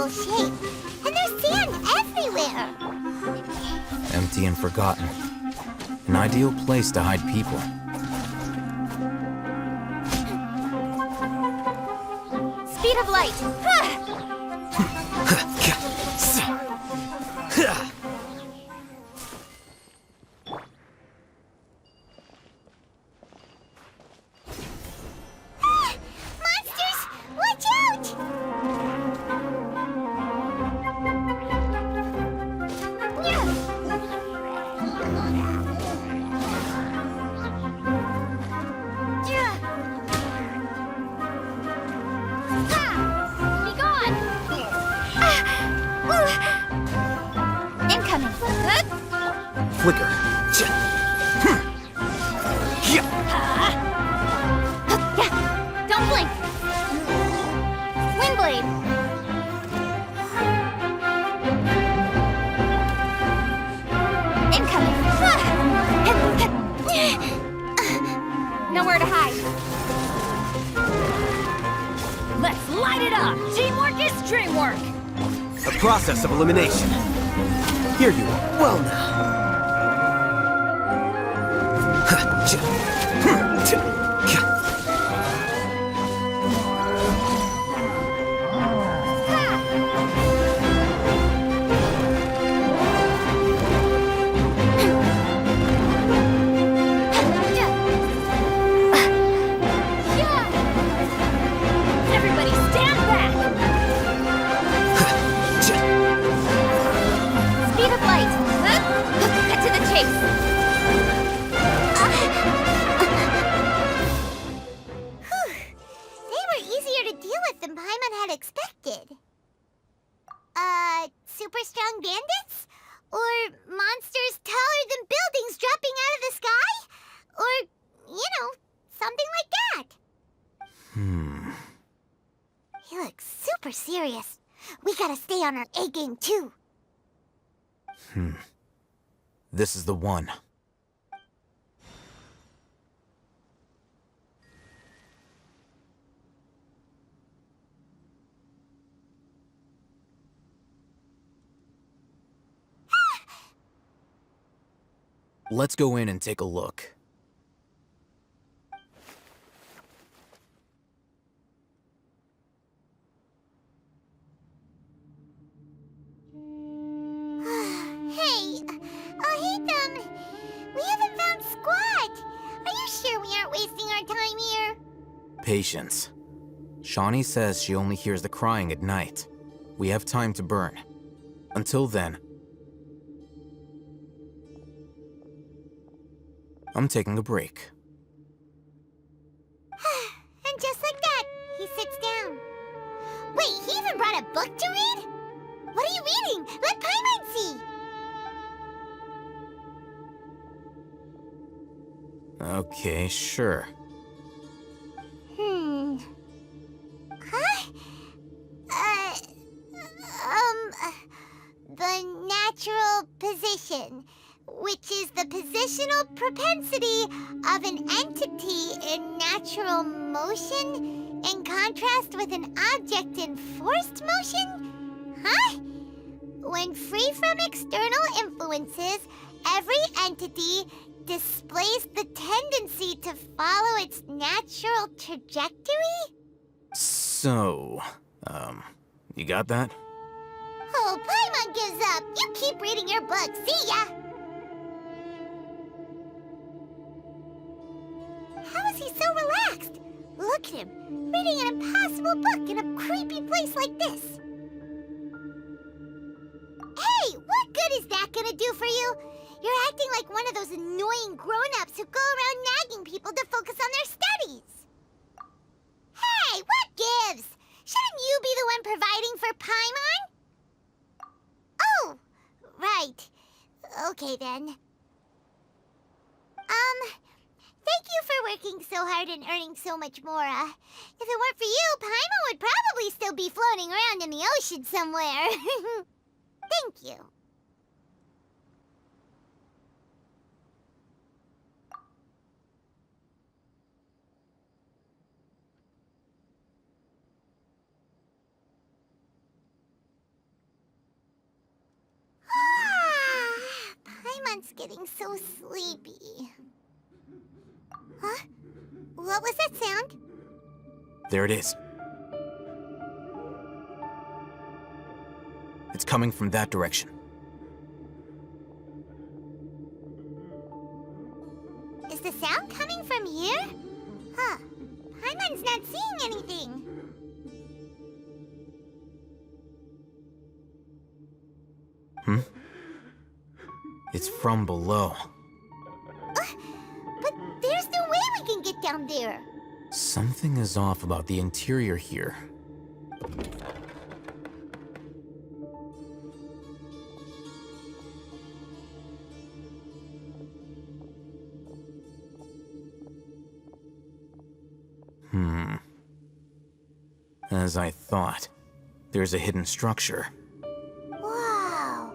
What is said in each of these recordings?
unstable shape. And there's sand everywhere. Empty and forgotten. An ideal place to hide people. Speed of light. Monsters! Watch out! Be gone! Incoming. Good? Flicker. Don't blink. Wind blade. Incoming. Nowhere to hide. Let's light it up! Teamwork is dreamwork! A process of elimination. Here you are. Well now. Everybody stand back! Speed of light. Cut to the chase. They were easier to deal with than Paimon had expected. Super strong bandits? Or monsters taller than buildings dropping out of the sky? Or, something like that. He looks super serious. We gotta stay on our A game, too. This is the one. Let's go in and take a look. Hey, Ethan, we haven't found squat. Are you sure we aren't wasting our time here? Patience. Shawnee says she only hears the crying at night. We have time to burn. Until then, I'm taking a break. And just like that, he sits down. Wait, he even brought a book to read? What are you reading? Let Paimon see. Okay, sure. Huh? The natural position, which is the positional propensity of an entity in natural motion in contrast with an object in forced motion? Huh? When free from external influences, every entity displays the tendency to follow its natural trajectory? So, you got that? Oh, Paimon gives up. You keep reading your book. See ya! How is he so relaxed? Look at him, reading an impossible book in a creepy place like this. Hey, what good is that gonna do for you? You're acting like one of those annoying grown-ups who go around nagging people to focus on their studies. Hey, what gives? Shouldn't you be the one providing for Paimon? Oh, right. Okay, then. Thank you for working so hard and earning so much more. If it weren't for you, Paimon would probably still be floating around in the ocean somewhere. Thank you. It's getting so sleepy. Huh? What was that sound? There it is. It's coming from that direction. Is the sound coming from here? Huh. Paimon's not seeing anything. It's from below. But there's no way we can get down there. Something is off about the interior here. As I thought, there's a hidden structure. Wow.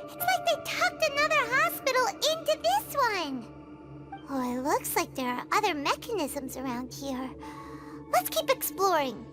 It's like they tucked another hospital into this one. Oh, it looks like there are other mechanisms around here. Let's keep exploring.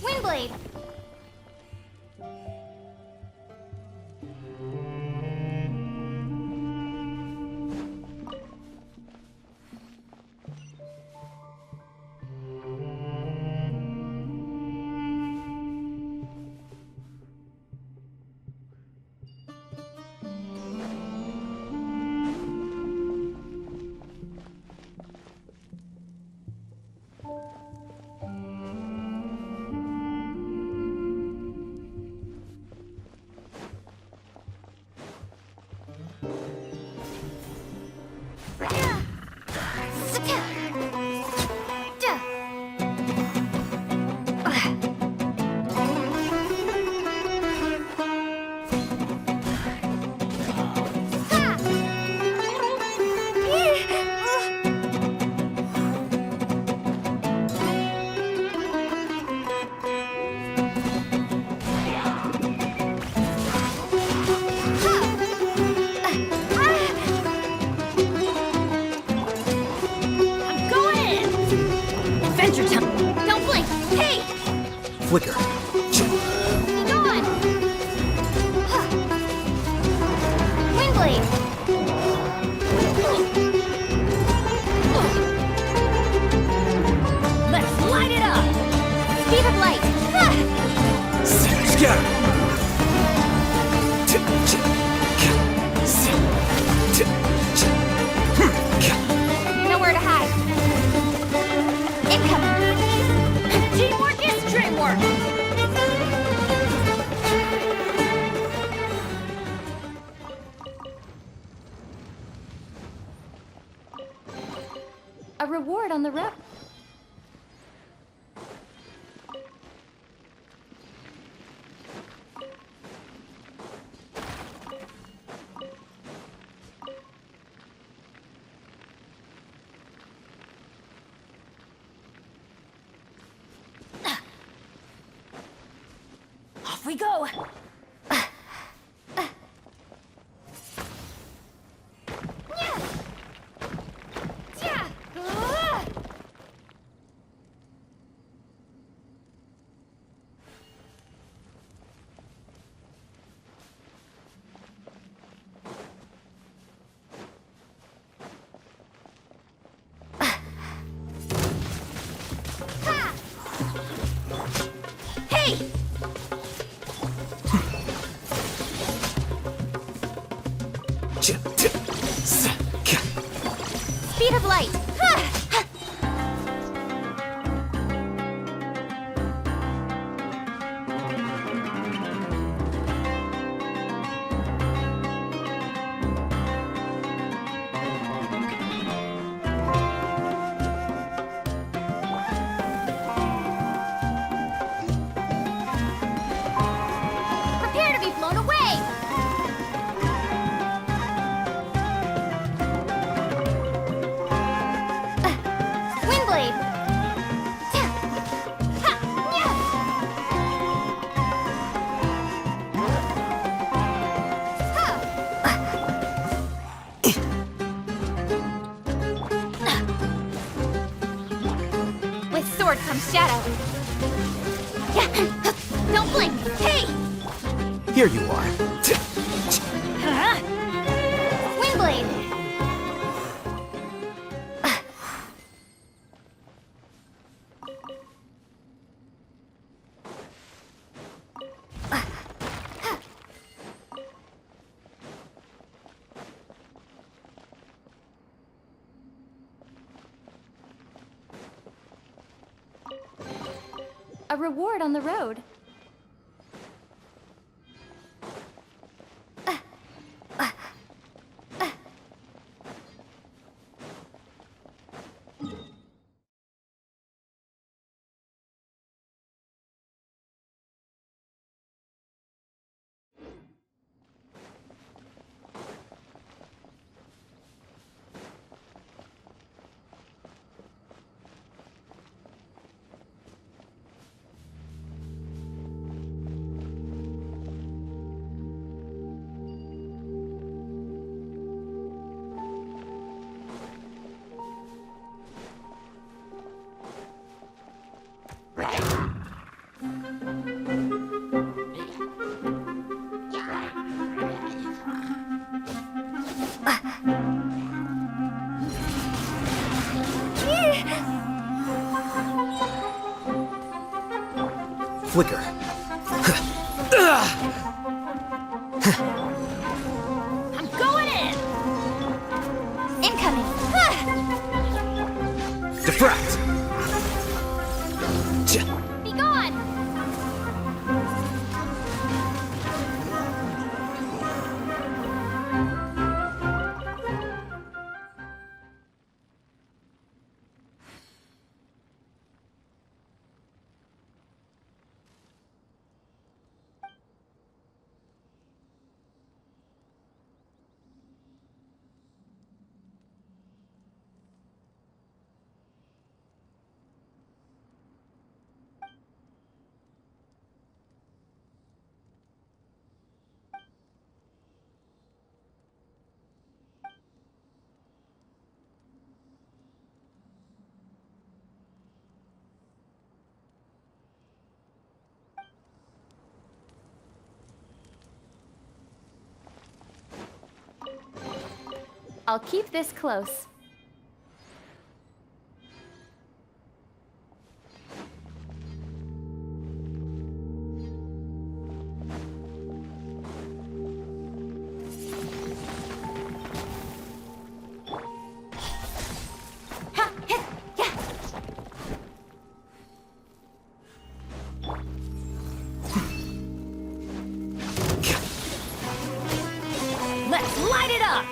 Windblade. Flicker. Be gone! Windblade! Let's light it up! Speed of light! Scatter! Nowhere to hide. Incoming! Teamwork is dreamwork! A reward on the road. we go. Speed of light. Prepare to be blown away. Windblade. With sword comes shadow. Don't blink. Hey! Here you are. Windblade. A reward on the road. Flicker. I'm going in. Incoming. Diffract. Be gone. I'll keep this close. Ha! Hit! Yeah! Let's light it up.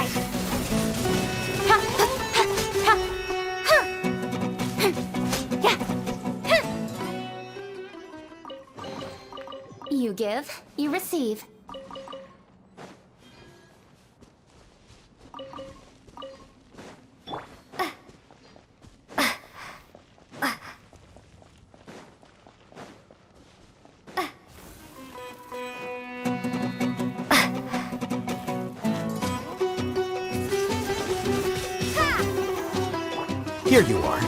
side! You give, you receive. Here you are.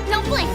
Don't blink!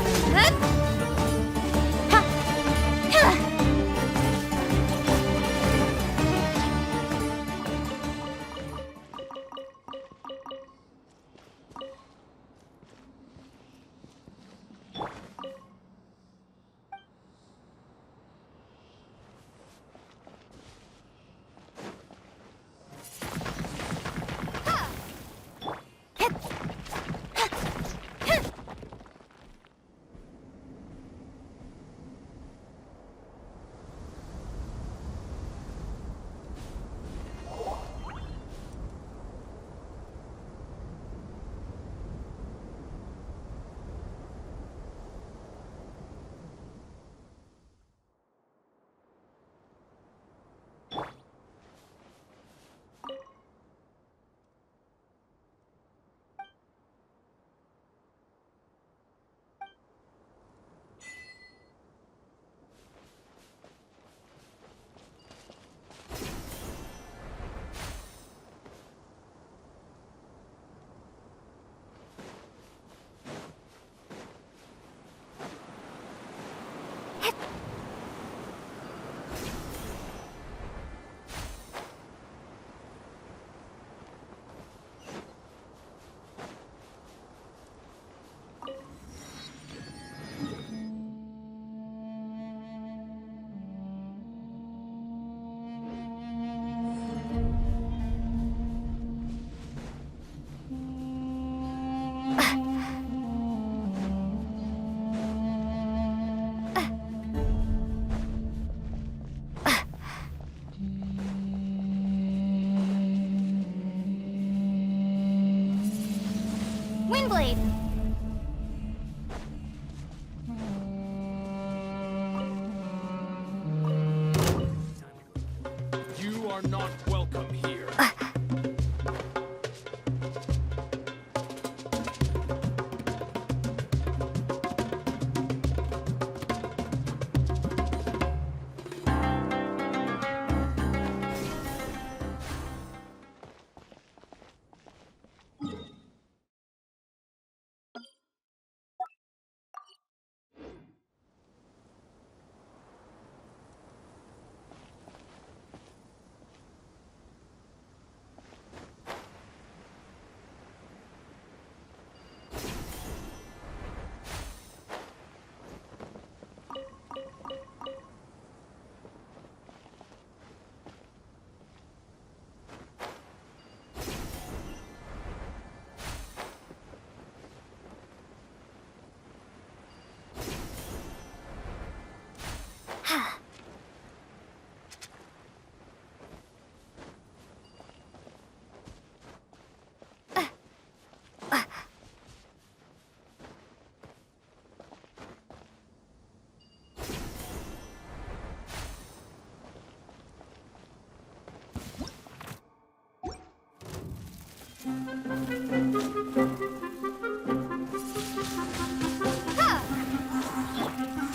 Windblade! You are not welcome here.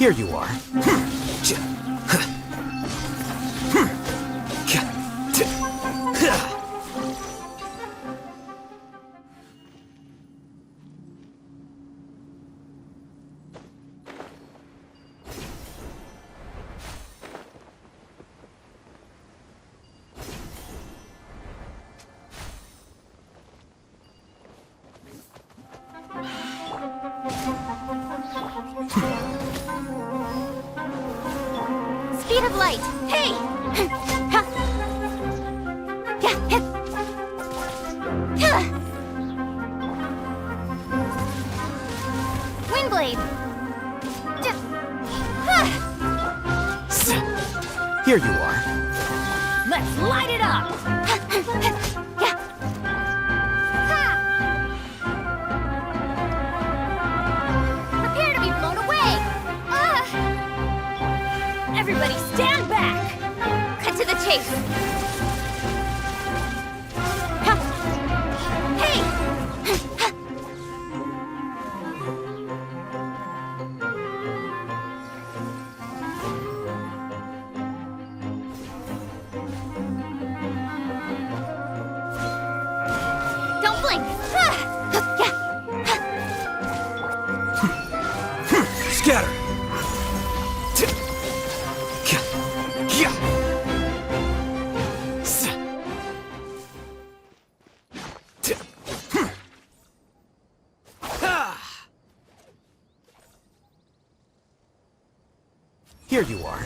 Here you are. Speed of light! Hey! Windblade! Here you are. Let's light it up! Prepare to be blown away! Everybody stand back! Cut to the chase! Hey! Don't blink! Scatter! Here you are.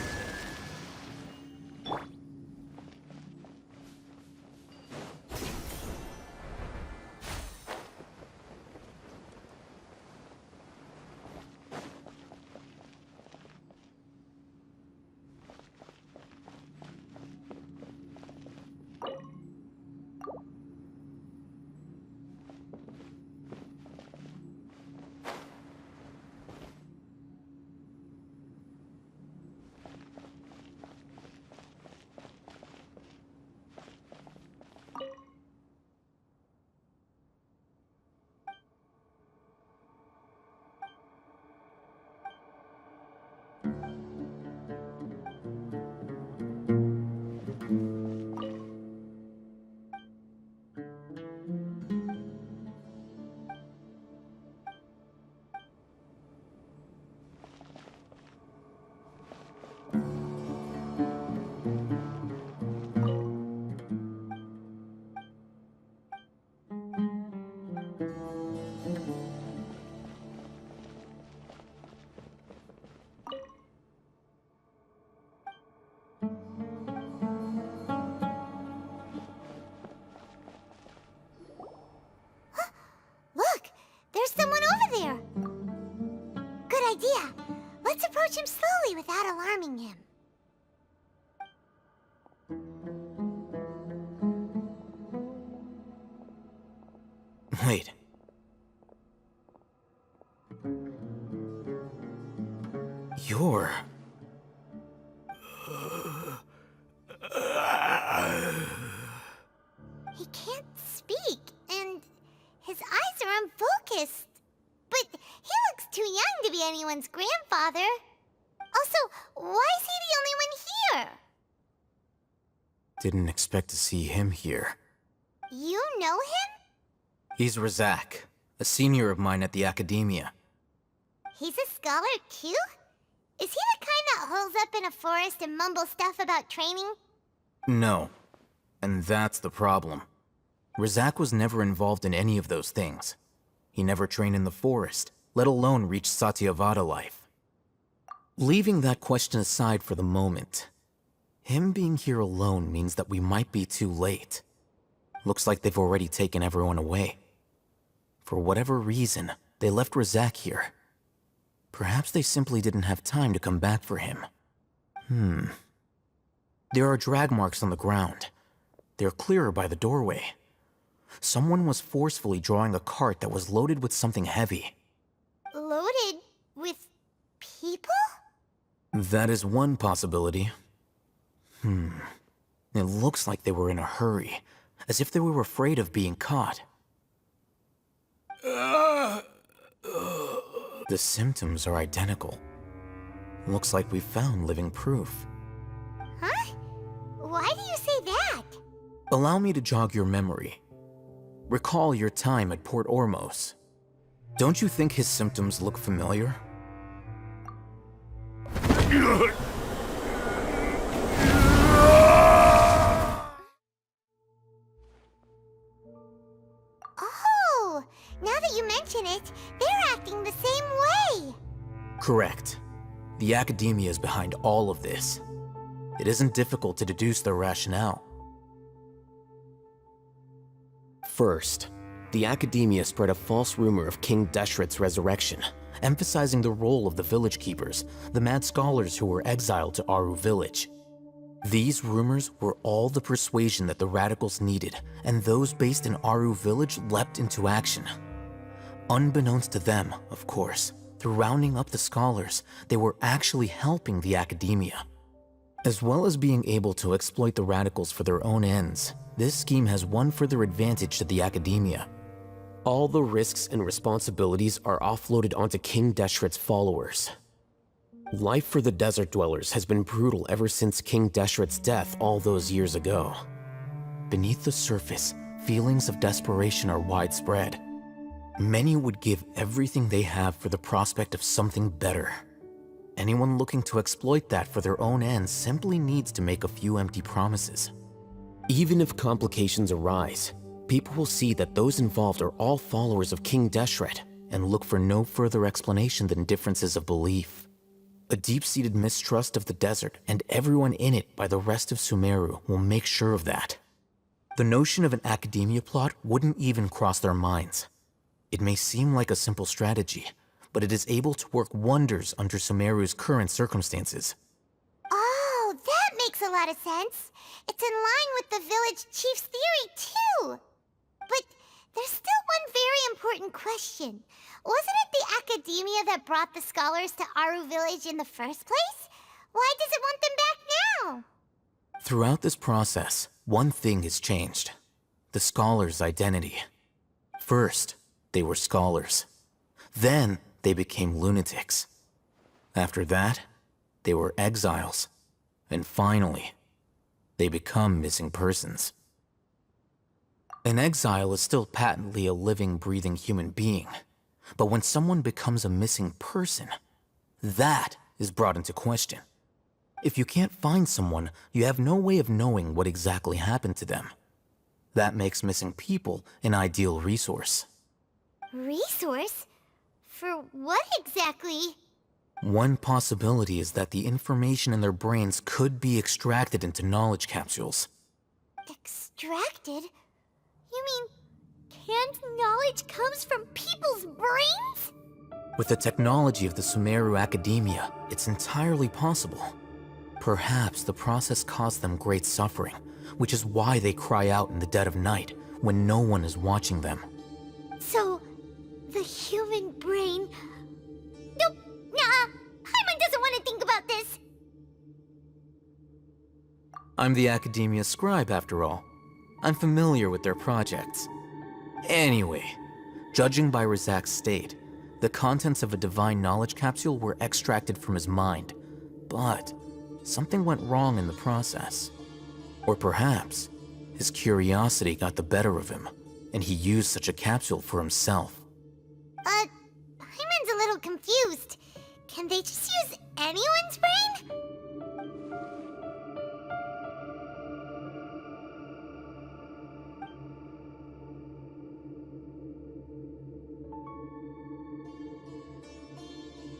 Look! There's someone over there! Good idea. Let's approach him slowly without alarming him. Wait. You're... He can't speak, and his eyes are unfocused. But he looks too young to be anyone's grandfather. Also, why is he the only one here? Didn't expect to see him here. You know him? He's Razak, a senior of mine at the academia. He's a scholar too? Is he the kind that holes up in a forest and mumbles stuff about training? No. And that's the problem. Razak was never involved in any of those things. He never trained in the forest, let alone reach Satyavada life. Leaving that question aside for the moment, him being here alone means that we might be too late. Looks like they've already taken everyone away. For whatever reason, they left Razak here. Perhaps they simply didn't have time to come back for him. There are drag marks on the ground. They're clearer by the doorway. Someone was forcefully drawing a cart that was loaded with something heavy. Loaded with people? That is one possibility. It looks like they were in a hurry, as if they were afraid of being caught. The symptoms are identical. Looks like we found living proof. Huh? Why do you say that? Allow me to jog your memory. Recall your time at Port Ormos. Don't you think his symptoms look familiar? Oh, now that you mention it, they're acting the same way. Correct. The Academia is behind all of this. It isn't difficult to deduce their rationale. First, the Academia spread a false rumor of King Deshret's resurrection, emphasizing the role of the village keepers, the mad scholars who were exiled to Aru village. These rumors were all the persuasion that the radicals needed, and those based in Aru village leapt into action. Unbeknownst to them, of course, through rounding up the scholars, they were actually helping the Academia. As well as being able to exploit the radicals for their own ends, this scheme has one further advantage to the Academia. all the risks and responsibilities are offloaded onto King Deshret's followers. Life for the desert dwellers has been brutal ever since King Deshret's death all those years ago. Beneath the surface, feelings of desperation are widespread. Many would give everything they have for the prospect of something better. Anyone looking to exploit that for their own ends simply needs to make a few empty promises. Even if complications arise, people will see that those involved are all followers of King Deshret and look for no further explanation than differences of belief. A deep-seated mistrust of the desert and everyone in it by the rest of Sumeru will make sure of that. The notion of an academia plot wouldn't even cross their minds. It may seem like a simple strategy, but it is able to work wonders under Sumeru's current circumstances. Oh, that makes a lot of sense. It's in line with the village chief's theory, too. But there's still one very important question. Wasn't it the academia that brought the scholars to Aru village in the first place? Why does it want them back now? Throughout this process, one thing has changed. The scholars' identity. First, they were scholars. Then, they became lunatics. After that, they were exiles. And finally, they become missing persons. An exile is still patently a living, breathing human being. But when someone becomes a missing person, that is brought into question. If you can't find someone, you have no way of knowing what exactly happened to them. That makes missing people an ideal resource. Resource? For what exactly? One possibility is that the information in their brains could be extracted into knowledge capsules. Extracted? You mean canned knowledge comes from people's brains? With the technology of the Sumeru Academia, it's entirely possible. Perhaps the process caused them great suffering, which is why they cry out in the dead of night when no one is watching them. So, the human brain... Nope, nah, Hyman doesn't want to think about this. I'm the Academia scribe, after all. I'm familiar with their projects. Anyway, judging by Razak's state, the contents of a divine knowledge capsule were extracted from his mind, but something went wrong in the process. Or perhaps, his curiosity got the better of him, and he used such a capsule for himself. Hyman's a little confused. Can they just use anyone's brain?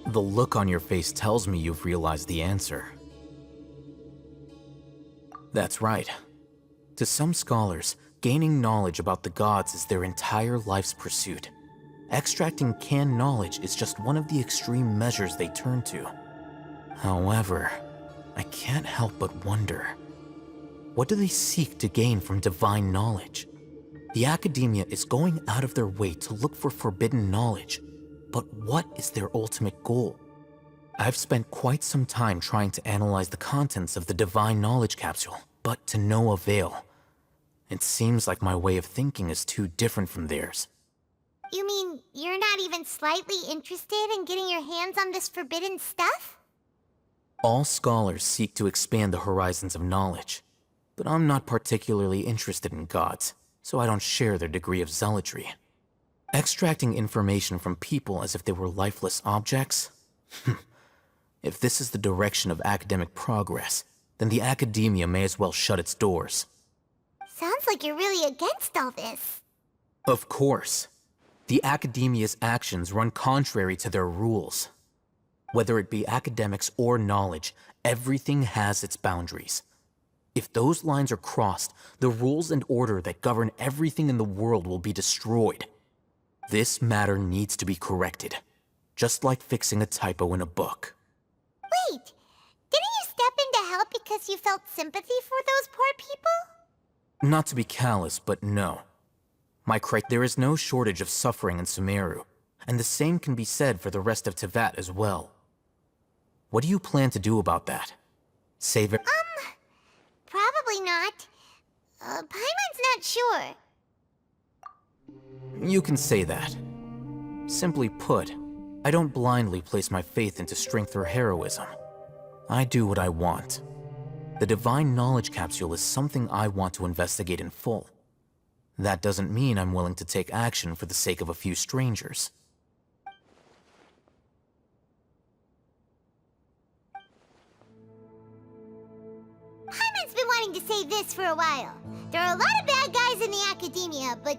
The look on your face tells me you've realized the answer. That's right. To some scholars, gaining knowledge about the gods is their entire life's pursuit. Extracting canned knowledge is just one of the extreme measures they turn to. However, I can't help but wonder, what do they seek to gain from divine knowledge? The Academia is going out of their way to look for forbidden knowledge, but what is their ultimate goal? I've spent quite some time trying to analyze the contents of the divine knowledge capsule, but to no avail. It seems like my way of thinking is too different from theirs. You mean you're not even slightly interested in getting your hands on this forbidden stuff? All scholars seek to expand the horizons of knowledge, but I'm not particularly interested in gods, so I don't share their degree of zealotry. Extracting information from people as if they were lifeless objects? If this is the direction of academic progress, then the academia may as well shut its doors. Sounds like you're really against all this. Of course. The academia's actions run contrary to their rules. Whether it be academics or knowledge, everything has its boundaries. If those lines are crossed, the rules and order that govern everything in the world will be destroyed. This matter needs to be corrected, just like fixing a typo in a book. Wait, didn't you step in to help because you felt sympathy for those poor people? Not to be callous, but no. There is no shortage of suffering in Sumeru, and the same can be said for the rest of Teyvat as well. What do you plan to do about that? Save it? Probably not. Paimon's not sure. You can say that. Simply put, I don't blindly place my faith into strength or heroism. I do what I want. The Divine Knowledge Capsule is something I want to investigate in full. That doesn't mean I'm willing to take action for the sake of a few strangers. Paimon's been wanting to say this for a while. There are a lot of bad guys in the academia, but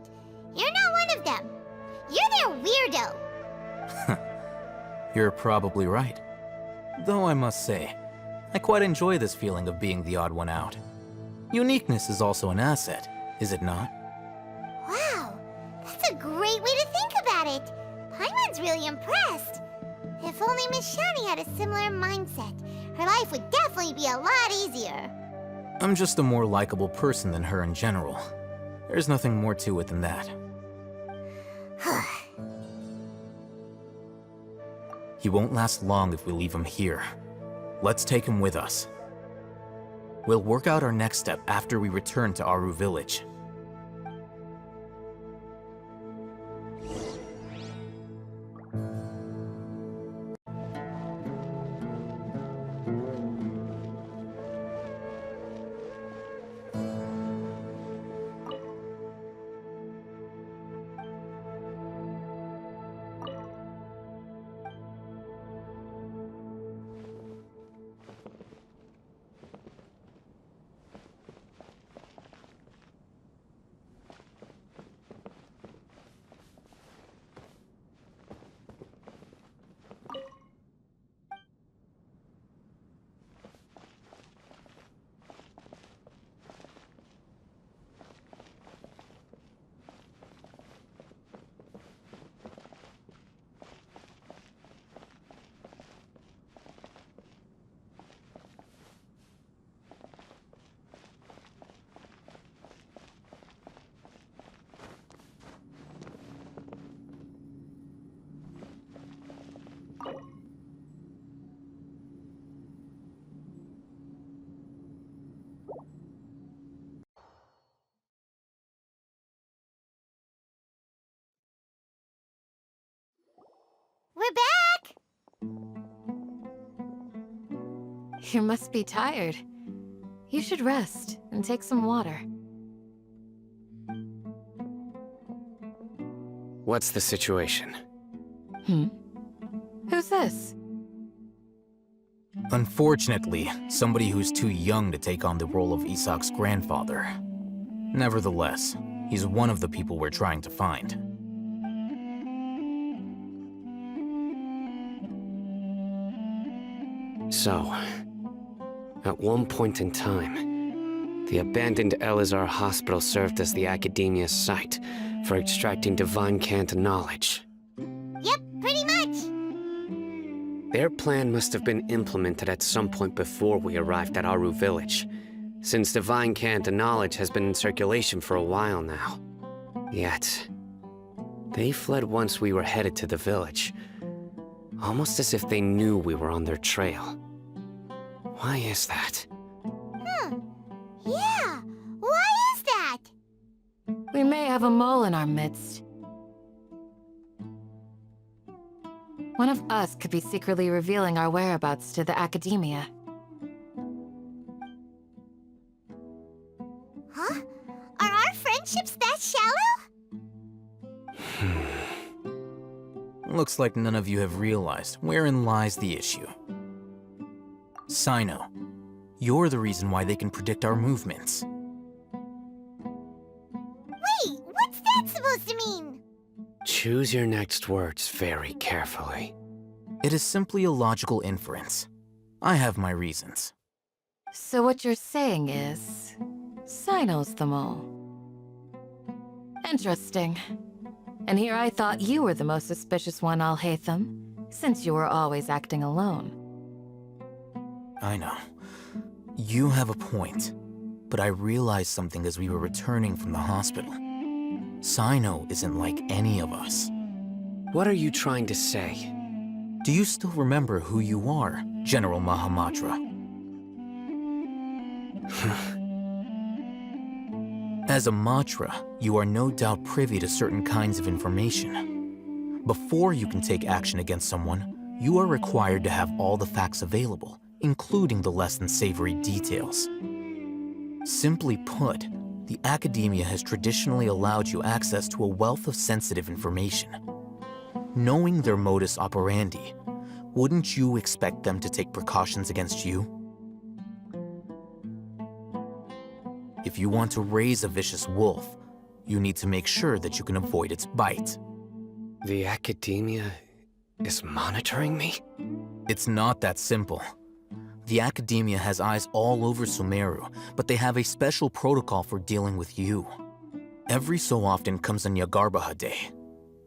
you're not one of them. You're their weirdo. You're probably right. Though I must say, I quite enjoy this feeling of being the odd one out. Uniqueness is also an asset, is it not? Wow, that's a great way to think about it. Paimon's really impressed. If only Miss Shani had a similar mindset, her life would definitely be a lot easier. I'm just a more likable person than her in general. There's nothing more to it than that. He won't last long if we leave him here. Let's take him with us. We'll work out our next step after we return to Aru Village. We're back! You must be tired. You should rest and take some water. What's the situation? Who's this? Unfortunately, somebody who's too young to take on the role of Isak's grandfather. Nevertheless, he's one of the people we're trying to find. So, at one point in time, the abandoned Elazar Hospital served as the Academia's site for extracting divine cant knowledge. Yep, pretty much. Their plan must have been implemented at some point before we arrived at Aru Village, since divine cant knowledge has been in circulation for a while now. Yet, they fled once we were headed to the village, almost as if they knew we were on their trail. Why is that? Yeah, why is that? We may have a mole in our midst. One of us could be secretly revealing our whereabouts to the academia. Huh? Are our friendships that shallow? Looks like none of you have realized wherein lies the issue. Sino, you're the reason why they can predict our movements. Wait, what's that supposed to mean? Choose your next words very carefully. It is simply a logical inference. I have my reasons. So what you're saying is, Sino's the mole. Interesting. And here I thought you were the most suspicious one, Al-Haytham, since you were always acting alone. I know. You have a point, but I realized something as we were returning from the hospital. Sino isn't like any of us. What are you trying to say? Do you still remember who you are, General Mahamatra? As a Matra, you are no doubt privy to certain kinds of information. Before you can take action against someone, you are required to have all the facts available, including the less than savory details. Simply put, the academia has traditionally allowed you access to a wealth of sensitive information. Knowing their modus operandi, wouldn't you expect them to take precautions against you? If you want to raise a vicious wolf, you need to make sure that you can avoid its bite. The academia is monitoring me? It's not that simple. The academia has eyes all over Sumeru, but they have a special protocol for dealing with you. Every so often comes a Nyagarbaha Day.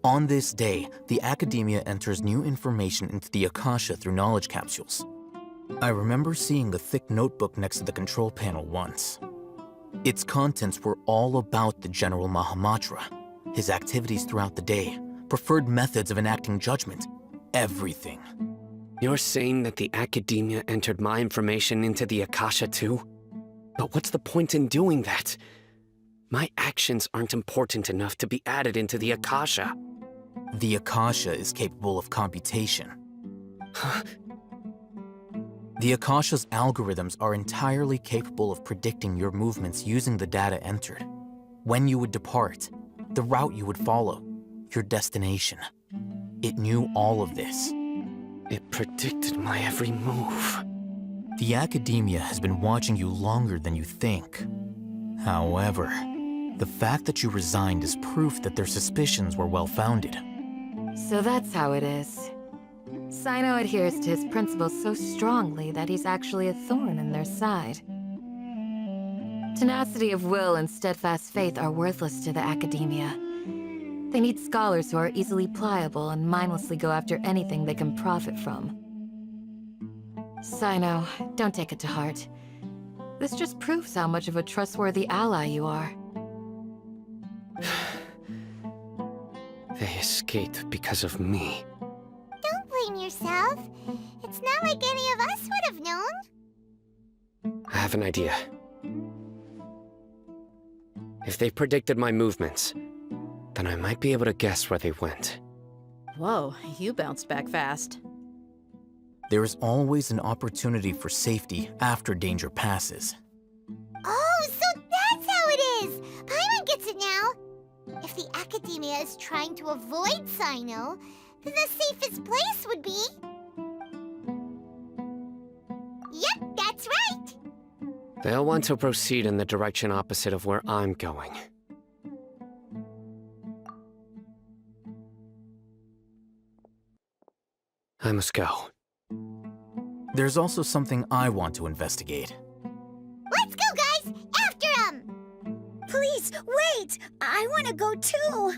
On this day, the academia enters new information into the Akasha through knowledge capsules. I remember seeing a thick notebook next to the control panel once. Its contents were all about the General Mahamatra, his activities throughout the day, preferred methods of enacting judgment, everything. You're saying that the academia entered my information into the Akasha too? But what's the point in doing that? My actions aren't important enough to be added into the Akasha. The Akasha is capable of computation. Huh? The Akasha's algorithms are entirely capable of predicting your movements using the data entered. When you would depart, the route you would follow, your destination. It knew all of this. It predicted my every move. The academia has been watching you longer than you think. However, the fact that you resigned is proof that their suspicions were well-founded. So that's how it is. Sino adheres to his principles so strongly that he's actually a thorn in their side. Tenacity of will and steadfast faith are worthless to the academia. They need scholars who are easily pliable and mindlessly go after anything they can profit from. Sino, don't take it to heart. This just proves how much of a trustworthy ally you are. They escaped because of me. Don't blame yourself. It's not like any of us would have known. I have an idea. If they predicted my movements, then I might be able to guess where they went. Whoa, you bounced back fast. There is always an opportunity for safety after danger passes. Oh, so that's how it is! Paimon gets it now! If the academia is trying to avoid Sino, then the safest place would be... Yep, that's right! They'll want to proceed in the direction opposite of where I'm going. I must go. There's also something I want to investigate. Let's go, guys! After him! Please, wait! I want to go too!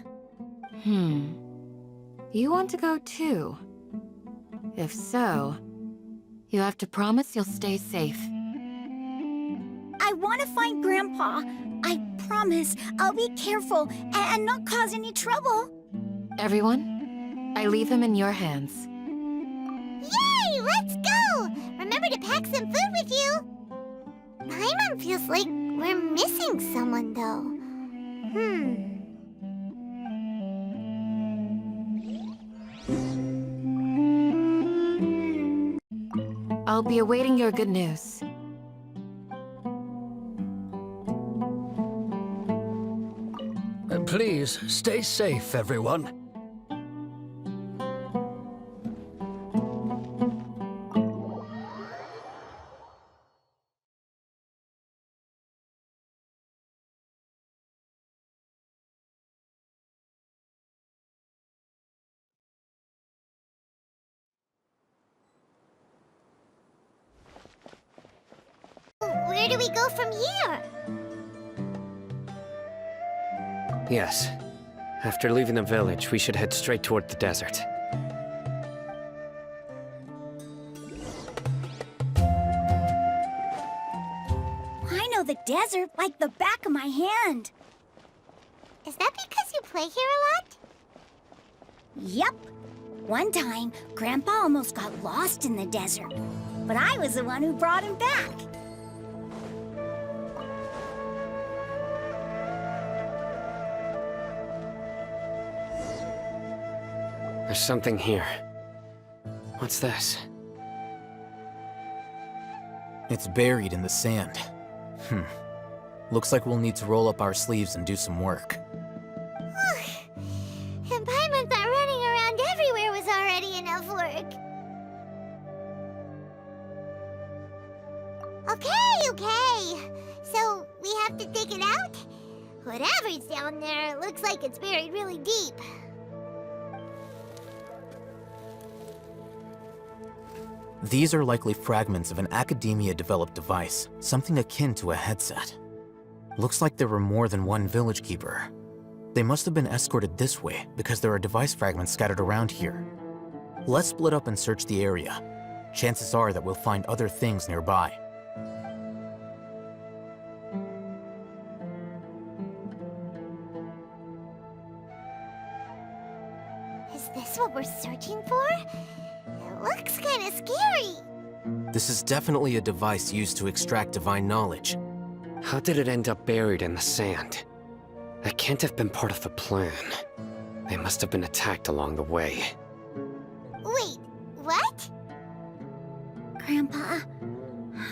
You want to go too? If so, you have to promise you'll stay safe. I want to find Grandpa. I promise I'll be careful and not cause any trouble. Everyone, I leave him in your hands. Yay! Let's go! Remember to pack some food with you! Paimon feels like we're missing someone, though. I'll be awaiting your good news. Please, stay safe, everyone. Where do we go from here? Yes. After leaving the village, we should head straight toward the desert. I know the desert like the back of my hand. Is that because you play here a lot? Yep. One time, Grandpa almost got lost in the desert, but I was the one who brought him back. There's something here. What's this? It's buried in the sand. Looks like we'll need to roll up our sleeves and do some work. And Paimon thought running around everywhere was already enough work. Okay. So, we have to dig it out? Whatever's down there, it looks like it's buried really deep. These are likely fragments of an Academia-developed device, something akin to a headset. Looks like there were more than one village keeper. They must have been escorted this way because there are device fragments scattered around here. Let's split up and search the area. Chances are that we'll find other things nearby. Is this what we're searching for? It looks kind of scary. This is definitely a device used to extract divine knowledge. How did it end up buried in the sand? That can't have been part of the plan. They must have been attacked along the way. Wait, what? Grandpa,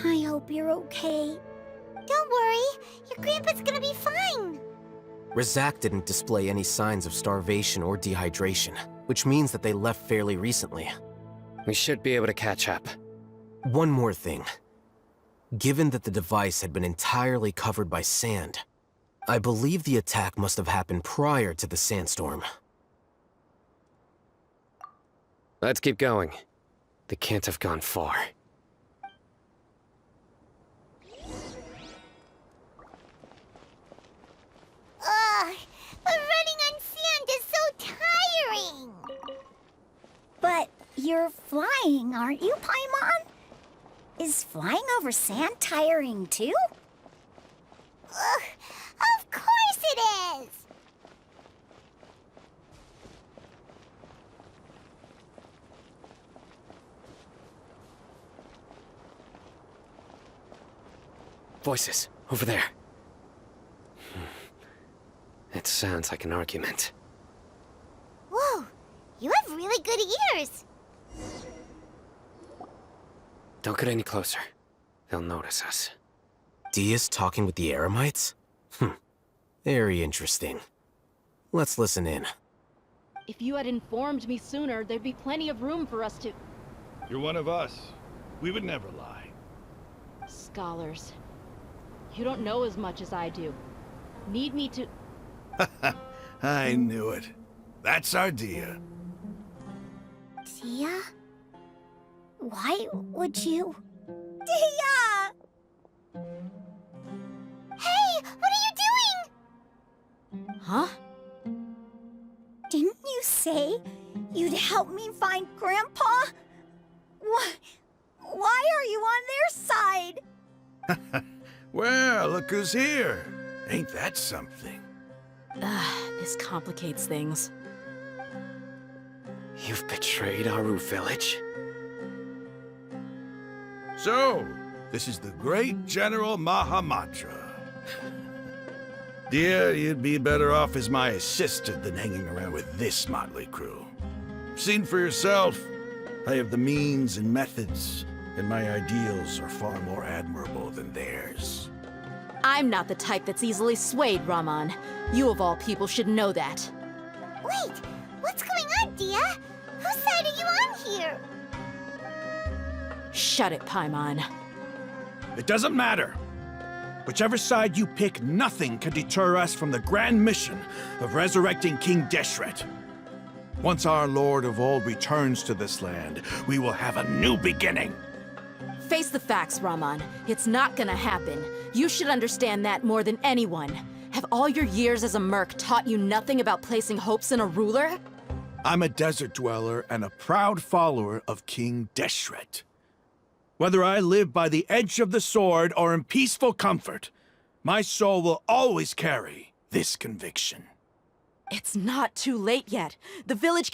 I hope you're okay. Don't worry, your grandpa's gonna be fine. Razak didn't display any signs of starvation or dehydration, which means that they left fairly recently. We should be able to catch up. One more thing. Given that the device had been entirely covered by sand, I believe the attack must have happened prior to the sandstorm. Let's keep going. They can't have gone far. Ugh, but running on sand is so tiring. But you're flying, aren't you, Paimon? Is flying over sand tiring too? Ugh, of course it is. Voices, over there. It sounds like an argument. Whoa, you have really good ears. Don't get any closer. They'll notice us. Dia's talking with the Eremites? Very interesting. Let's listen in. If you had informed me sooner, there'd be plenty of room for us to... You're one of us. We would never lie. Scholars. You don't know as much as I do. Need me to... I knew it. That's our Dia. Dia? Why would you... Dia! Hey, what are you doing? Huh? Didn't you say you'd help me find Grandpa? Why are you on their side? Well, look who's here. Ain't that something? This complicates things. You've betrayed Aru village? So, this is the great General Mahamatra. Dear, you'd be better off as my assistant than hanging around with this motley crew. Seen for yourself. I have the means and methods. and my ideals are far more admirable than theirs. I'm not the type that's easily swayed, Raman. You of all people should know that. Wait, what's going on, Dia? Whose side are you on here? Shut it, Paimon. It doesn't matter. Whichever side you pick, nothing can deter us from the grand mission of resurrecting King Deshret. Once our Lord of Old returns to this land, we will have a new beginning. Face the facts, Raman. It's not gonna happen. You should understand that more than anyone. Have all your years as a merc taught you nothing about placing hopes in a ruler? I'm a desert dweller and a proud follower of King Deshret. Whether I live by the edge of the sword or in peaceful comfort, my soul will always carry this conviction. It's not too late yet. The village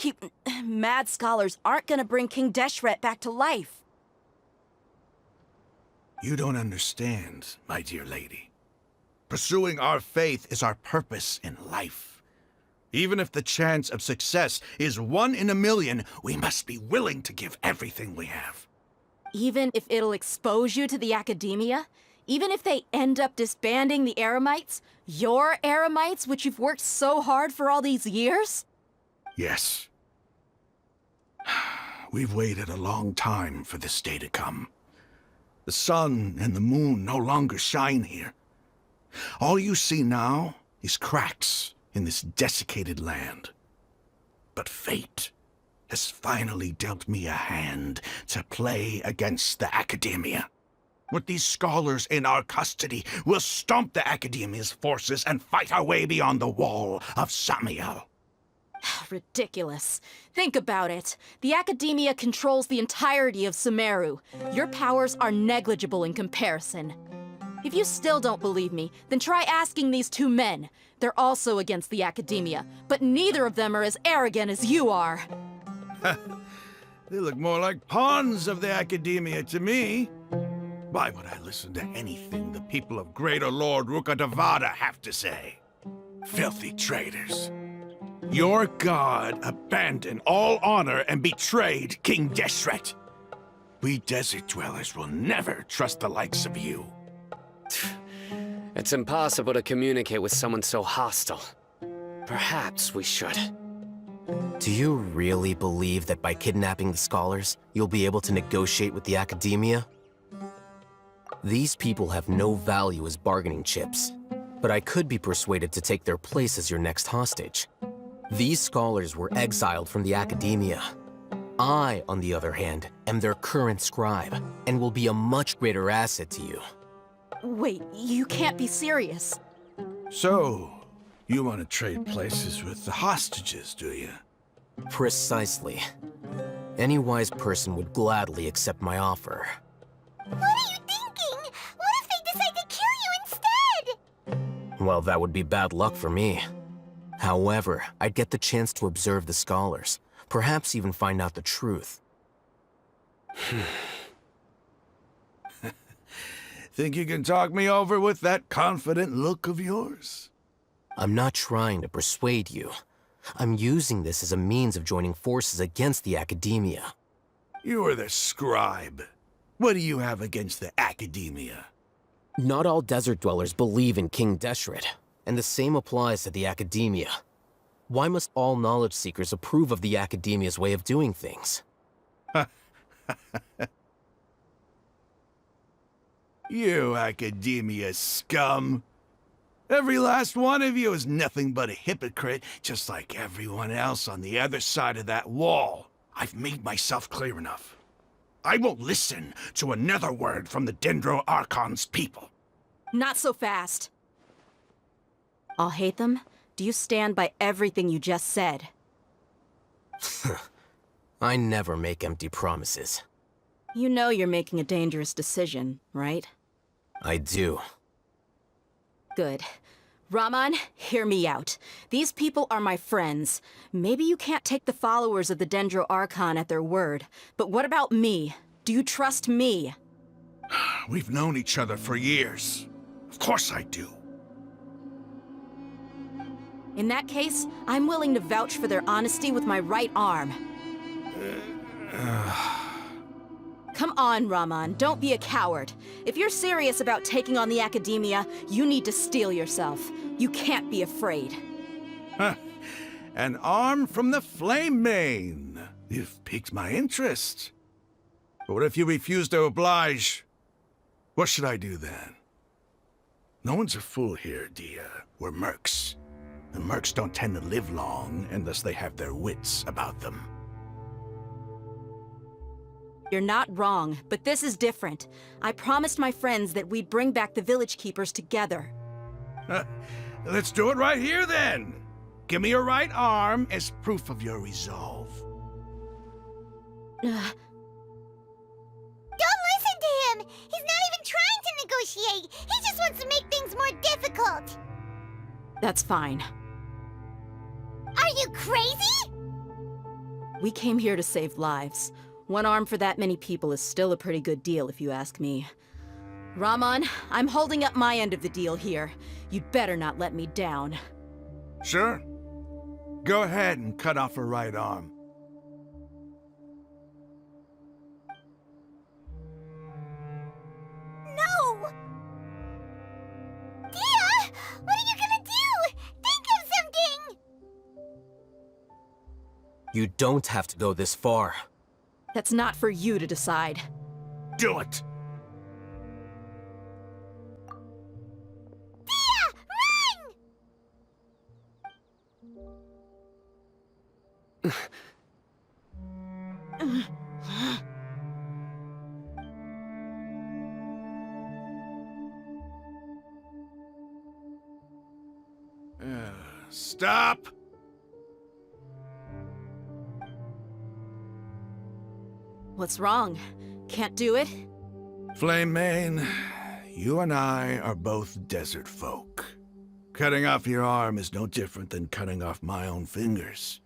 mad scholars aren't gonna bring King Deshret back to life. You don't understand, my dear lady. Pursuing our faith is our purpose in life. Even if the chance of success is 1 in a million, we must be willing to give everything we have. Even if it'll expose you to the academia? Even if they end up disbanding the Eremites? Your Eremites, which you've worked so hard for all these years? Yes. We've waited a long time for this day to come. The sun and the moon no longer shine here. All you see now is cracks in this desiccated land. But fate has finally dealt me a hand to play against the academia. With these scholars in our custody, we'll stomp the academia's forces and fight our way beyond the wall of Samiel. Ridiculous. Think about it. The academia controls the entirety of Sumeru. Your powers are negligible in comparison. If you still don't believe me, then try asking these 2 men. They're also against the academia, but neither of them are as arrogant as you are. They look more like pawns of the academia to me. Why would I listen to anything the people of Greater Lord Rukkhadevata have to say? Filthy traitors. Your god abandoned all honor and betrayed King Deshret. We desert dwellers will never trust the likes of you. It's impossible to communicate with someone so hostile. Perhaps we should. Do you really believe that by kidnapping the scholars, you'll be able to negotiate with the academia? These people have no value as bargaining chips, but I could be persuaded to take their place as your next hostage. These scholars were exiled from the academia. I, on the other hand, am their current scribe, and will be a much greater asset to you. Wait, you can't be serious. So, you want to trade places with the hostages, do you? Precisely. Any wise person would gladly accept my offer. What are you thinking? What if they decide to kill you instead? Well, that would be bad luck for me. However, I'd get the chance to observe the scholars, perhaps even find out the truth. Think you can talk me over with that confident look of yours? I'm not trying to persuade you. I'm using this as a means of joining forces against the academia. You are the scribe. What do you have against the academia? Not all desert dwellers believe in King Deshret, and the same applies to the academia. Why must all knowledge seekers approve of the academia's way of doing things? You academia scum. Every last one of you is nothing but a hypocrite, just like everyone else on the other side of that wall. I've made myself clear enough. I won't listen to another word from the Dendro Archon's people. Not so fast. I'll hate them. Do you stand by everything you just said? I never make empty promises. You know you're making a dangerous decision, right? I do. Good. Raman, hear me out. These people are my friends. Maybe you can't take the followers of the Dendro Archon at their word, but what about me? Do you trust me? We've known each other for years. Of course I do. In that case, I'm willing to vouch for their honesty with my right arm. Come on, Raman, don't be a coward. If you're serious about taking on the Academia, you need to steel yourself. You can't be afraid. Huh. An arm from the Flame Mane. You've piqued my interest. But what if you refuse to oblige? What should I do then? No one's a fool here, Dia. We're mercs. And mercs don't tend to live long unless they have their wits about them. You're not wrong, but this is different. I promised my friends that we'd bring back the village keepers together. Let's do it right here then. Give me your right arm as proof of your resolve. Don't listen to him! He's not even trying to negotiate! He just wants to make things more difficult! That's fine. Are you crazy? We came here to save lives. One arm for that many people is still a pretty good deal, if you ask me. Raman, I'm holding up my end of the deal here. You'd better not let me down. Sure. Go ahead and cut off her right arm. No! Dia! What are you gonna do? Think of something! You don't have to go this far. That's not for you to decide. Do it! Dia! Run! Stop! What's wrong? Can't do it? Flame Mane, you and I are both desert folk. Cutting off your arm is no different than cutting off my own fingers.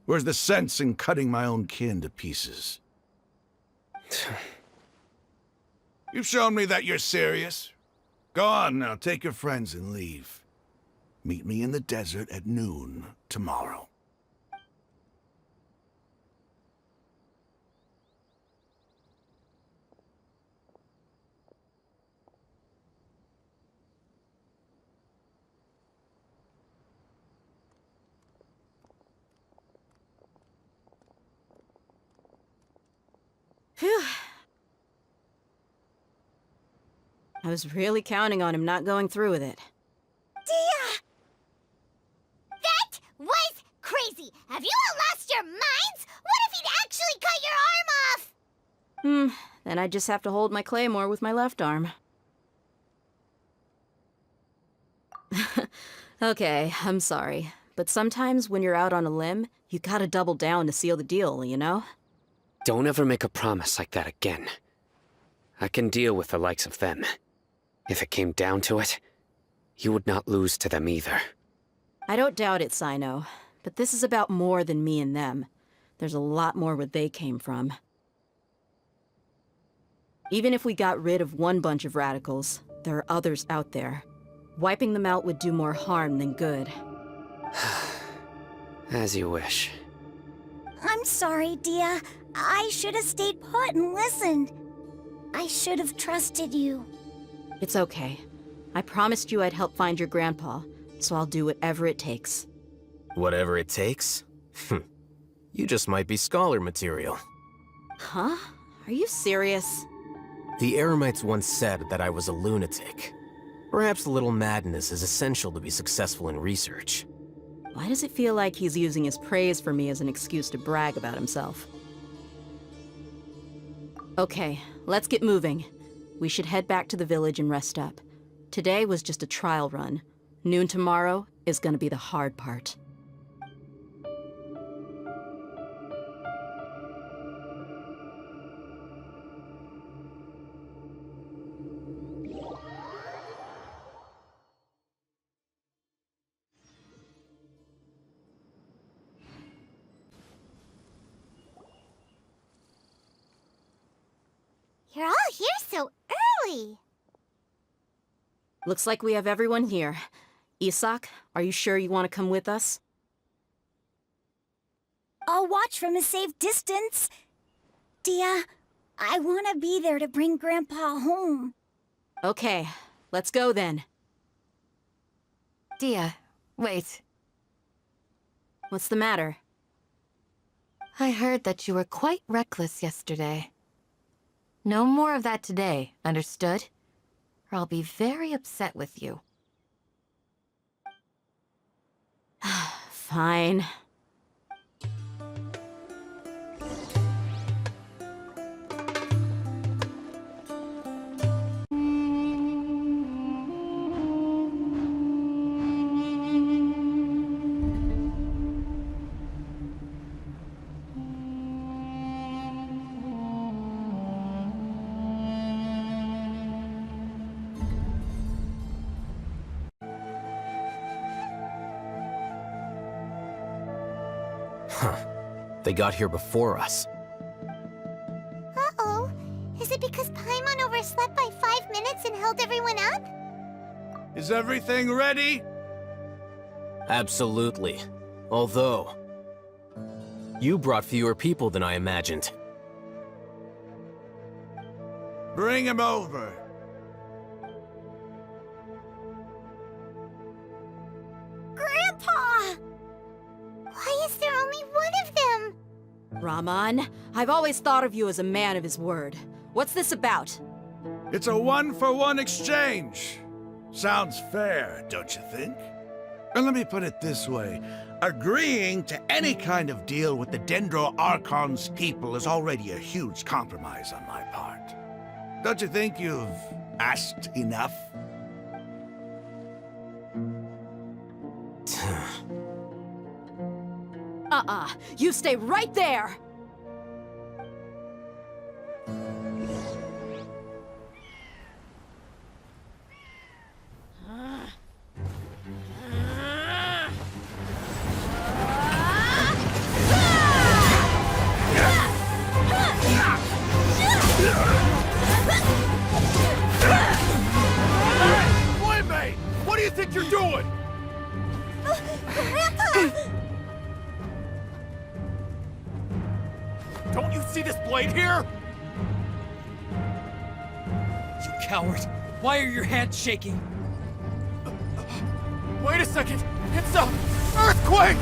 Where's the sense in cutting my own kin to pieces? You've shown me that you're serious. Go on now, take your friends and leave. Meet me in the desert at noon tomorrow. Phew. I was really counting on him not going through with it. Dia! That was crazy! Have you all lost your minds? What if he'd actually cut your arm off? Then I just have to hold my claymore with my left arm. Okay, I'm sorry. But sometimes when you're out on a limb, you gotta double down to seal the deal, you know? Don't ever make a promise like that again. I can deal with the likes of them. If it came down to it, you would not lose to them either. I don't doubt it, Sino. But this is about more than me and them. There's a lot more where they came from. Even if we got rid of one bunch of radicals, there are others out there. Wiping them out would do more harm than good. As you wish. I'm sorry, Dia. I should have stayed put and listened. I should have trusted you. It's okay. I promised you I'd help find your grandpa, so I'll do whatever it takes. Whatever it takes? You just might be scholar material. Huh? Are you serious? The Eremites once said that I was a lunatic. Perhaps a little madness is essential to be successful in research. Why does it feel like he's using his praise for me as an excuse to brag about himself? Okay, let's get moving. We should head back to the village and rest up. Today was just a trial run. Noon tomorrow is gonna be the hard part. You're all here so early. Looks like we have everyone here. Isak, are you sure you want to come with us? I'll watch from a safe distance. Dia, I want to be there to bring Grandpa home. Okay, let's go then. Dia, wait. What's the matter? I heard that you were quite reckless yesterday. No more of that today, understood? Or I'll be very upset with you. Fine. They got here before us. Uh-oh. Is it because Paimon overslept by 5 minutes and held everyone up? Is everything ready? Absolutely. Although, you brought fewer people than I imagined. Bring him over. Grandpa! Why is there only one of them? Rahman, I've always thought of you as a man of his word. What's this about? It's a one-for-one exchange. Sounds fair, don't you think? And let me put it this way. Agreeing to any kind of deal with the Dendro Archon's people is already a huge compromise on my part. Don't you think you've asked enough? You stay right there! Playmate! What do you think you're doing? Don't you see this blade here? You coward! Why are your hands shaking? Wait a second! It's a earthquake!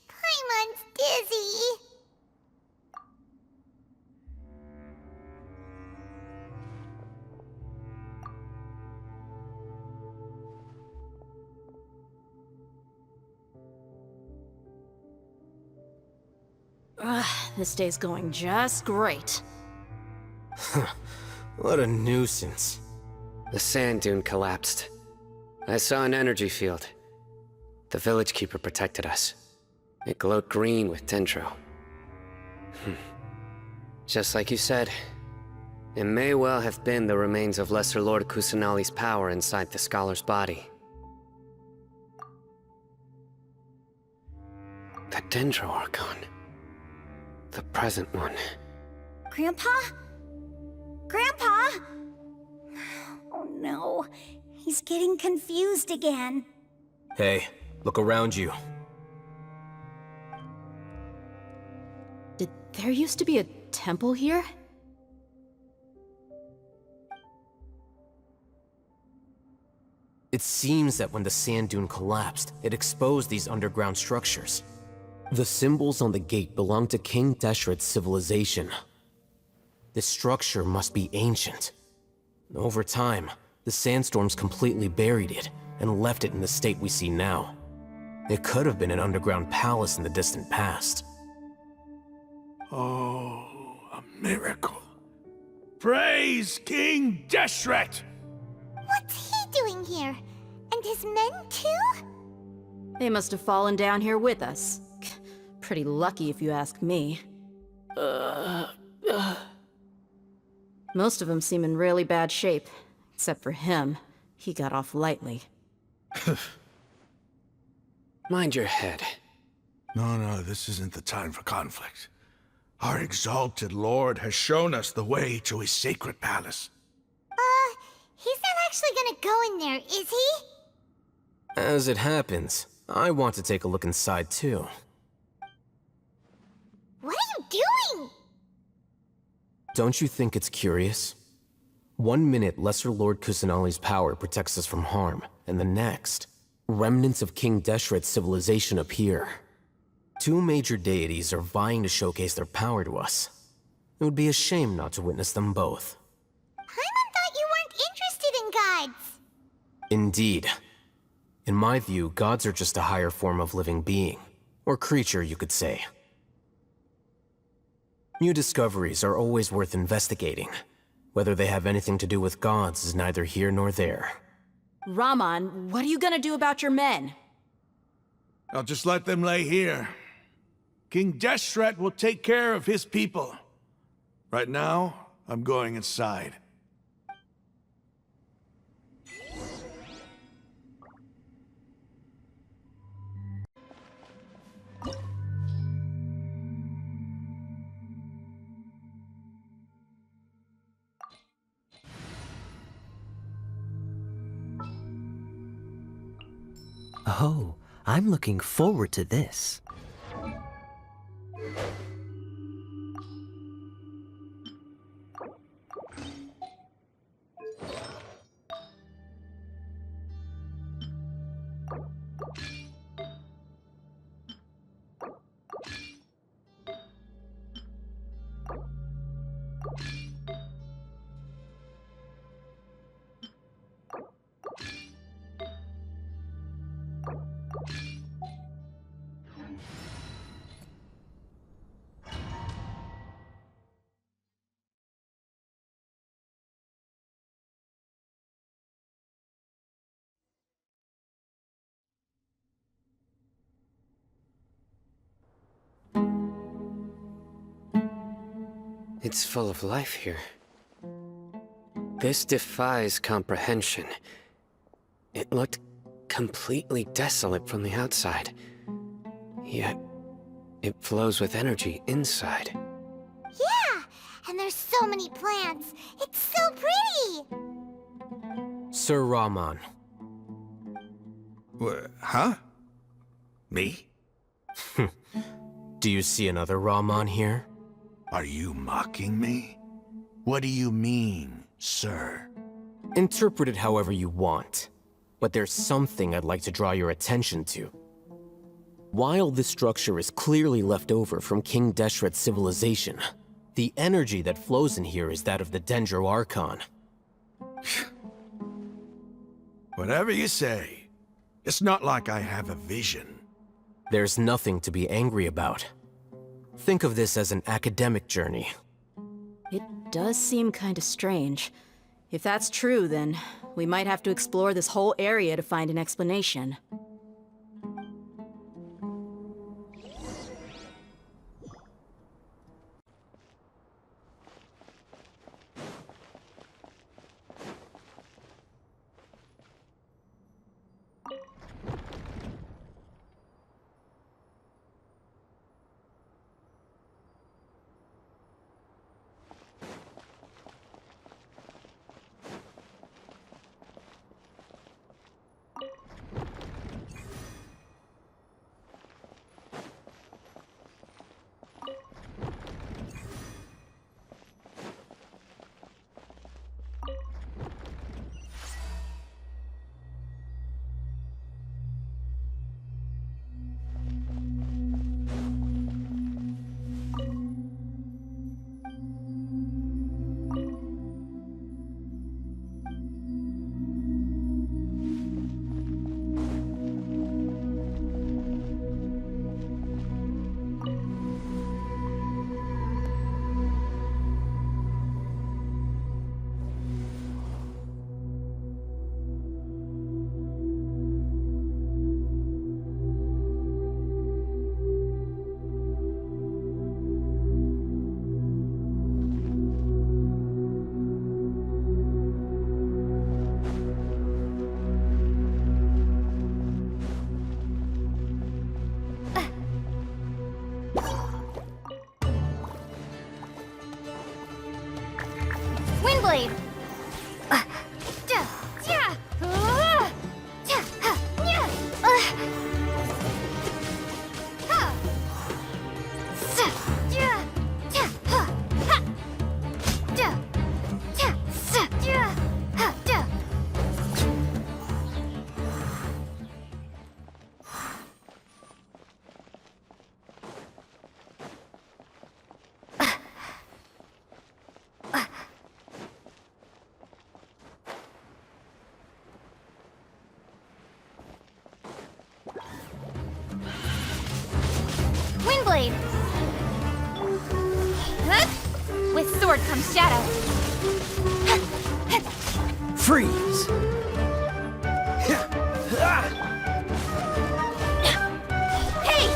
Paimon's dizzy. This day's going just great. What a nuisance. The sand dune collapsed. I saw an energy field. The village keeper protected us. It glowed green with dendro. Just like you said, it may well have been the remains of Lesser Lord Kusanali's power inside the scholar's body. The Dendro Archon. The present one. Grandpa? Grandpa? Oh no, he's getting confused again. Hey, look around you. Did there used to be a temple here? It seems that when the sand dune collapsed, it exposed these underground structures. The symbols on the gate belong to King Deshret's civilization. This structure must be ancient. Over time, the sandstorms completely buried it and left it in the state we see now. It could have been an underground palace in the distant past. Oh, a miracle. Praise King Deshret! What's he doing here? And his men too? They must have fallen down here with us. Pretty lucky if you ask me. Most of them seem in really bad shape, except for him. he got off lightly. Mind your head. No, this isn't the time for conflict. Our exalted lord has shown us the way to his sacred palace. He's not actually gonna go in there, is he? As it happens, I want to take a look inside too. What are you doing? Don't you think it's curious? 1 minute, Lesser Lord Kusanali's power protects us from harm, and the next, remnants of King Deshret's civilization appear. 2 major deities are vying to showcase their power to us. It would be a shame not to witness them both. Paimon thought you weren't interested in gods. Indeed. In my view, gods are just a higher form of living being, or creature, you could say. New discoveries are always worth investigating. Whether they have anything to do with gods is neither here nor there. Raman, what are you gonna do about your men? I'll just let them lay here. King Deshret will take care of his people. Right now, I'm going inside. Oh, I'm looking forward to this. It's full of life here. This defies comprehension. It looked completely desolate from the outside. Yet, it flows with energy inside. Yeah, and there's so many plants. It's so pretty. Sir Raman. Huh? Me? Do you see another Raman here? Are you mocking me? What do you mean, sir? Interpret it however you want. But there's something I'd like to draw your attention to. While this structure is clearly left over from King Deshret's civilization, the energy that flows in here is that of the Dendro Archon. Whatever you say. It's not like I have a vision. There's nothing to be angry about. Think of this as an academic journey. It does seem kinda strange. If that's true, then we might have to explore this whole area to find an explanation. With sword comes shadow. Freeze! Hey!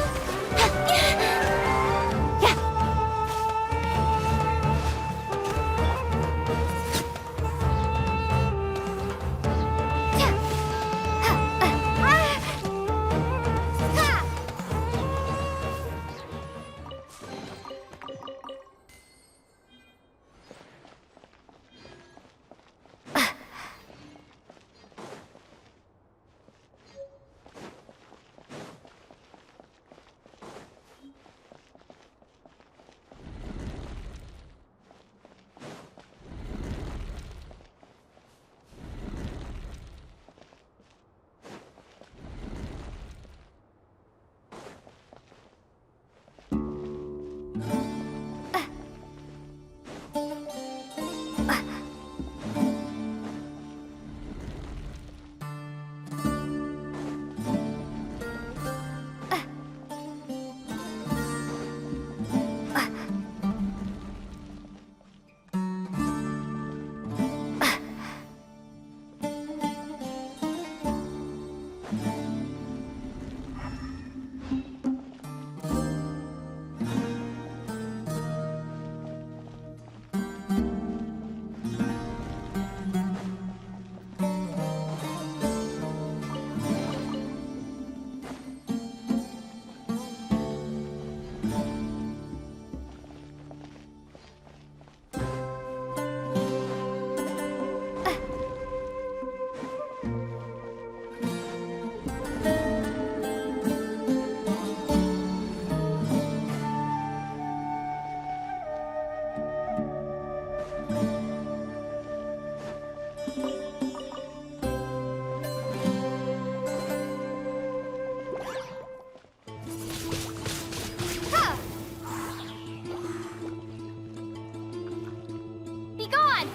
Be gone!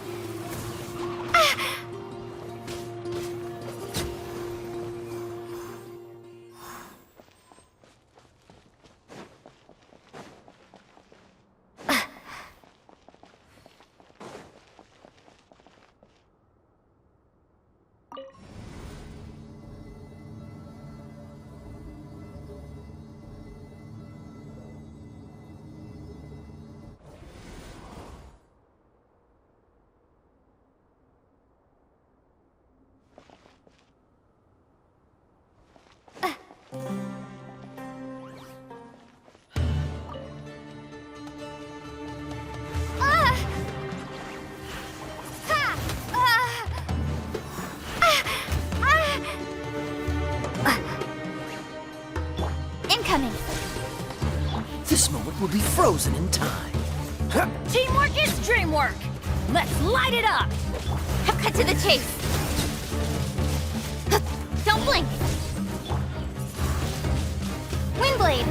Incoming! This moment will be frozen in time. Teamwork is dreamwork! Let's light it up! Cut to the chase! Don't blink! Windblade!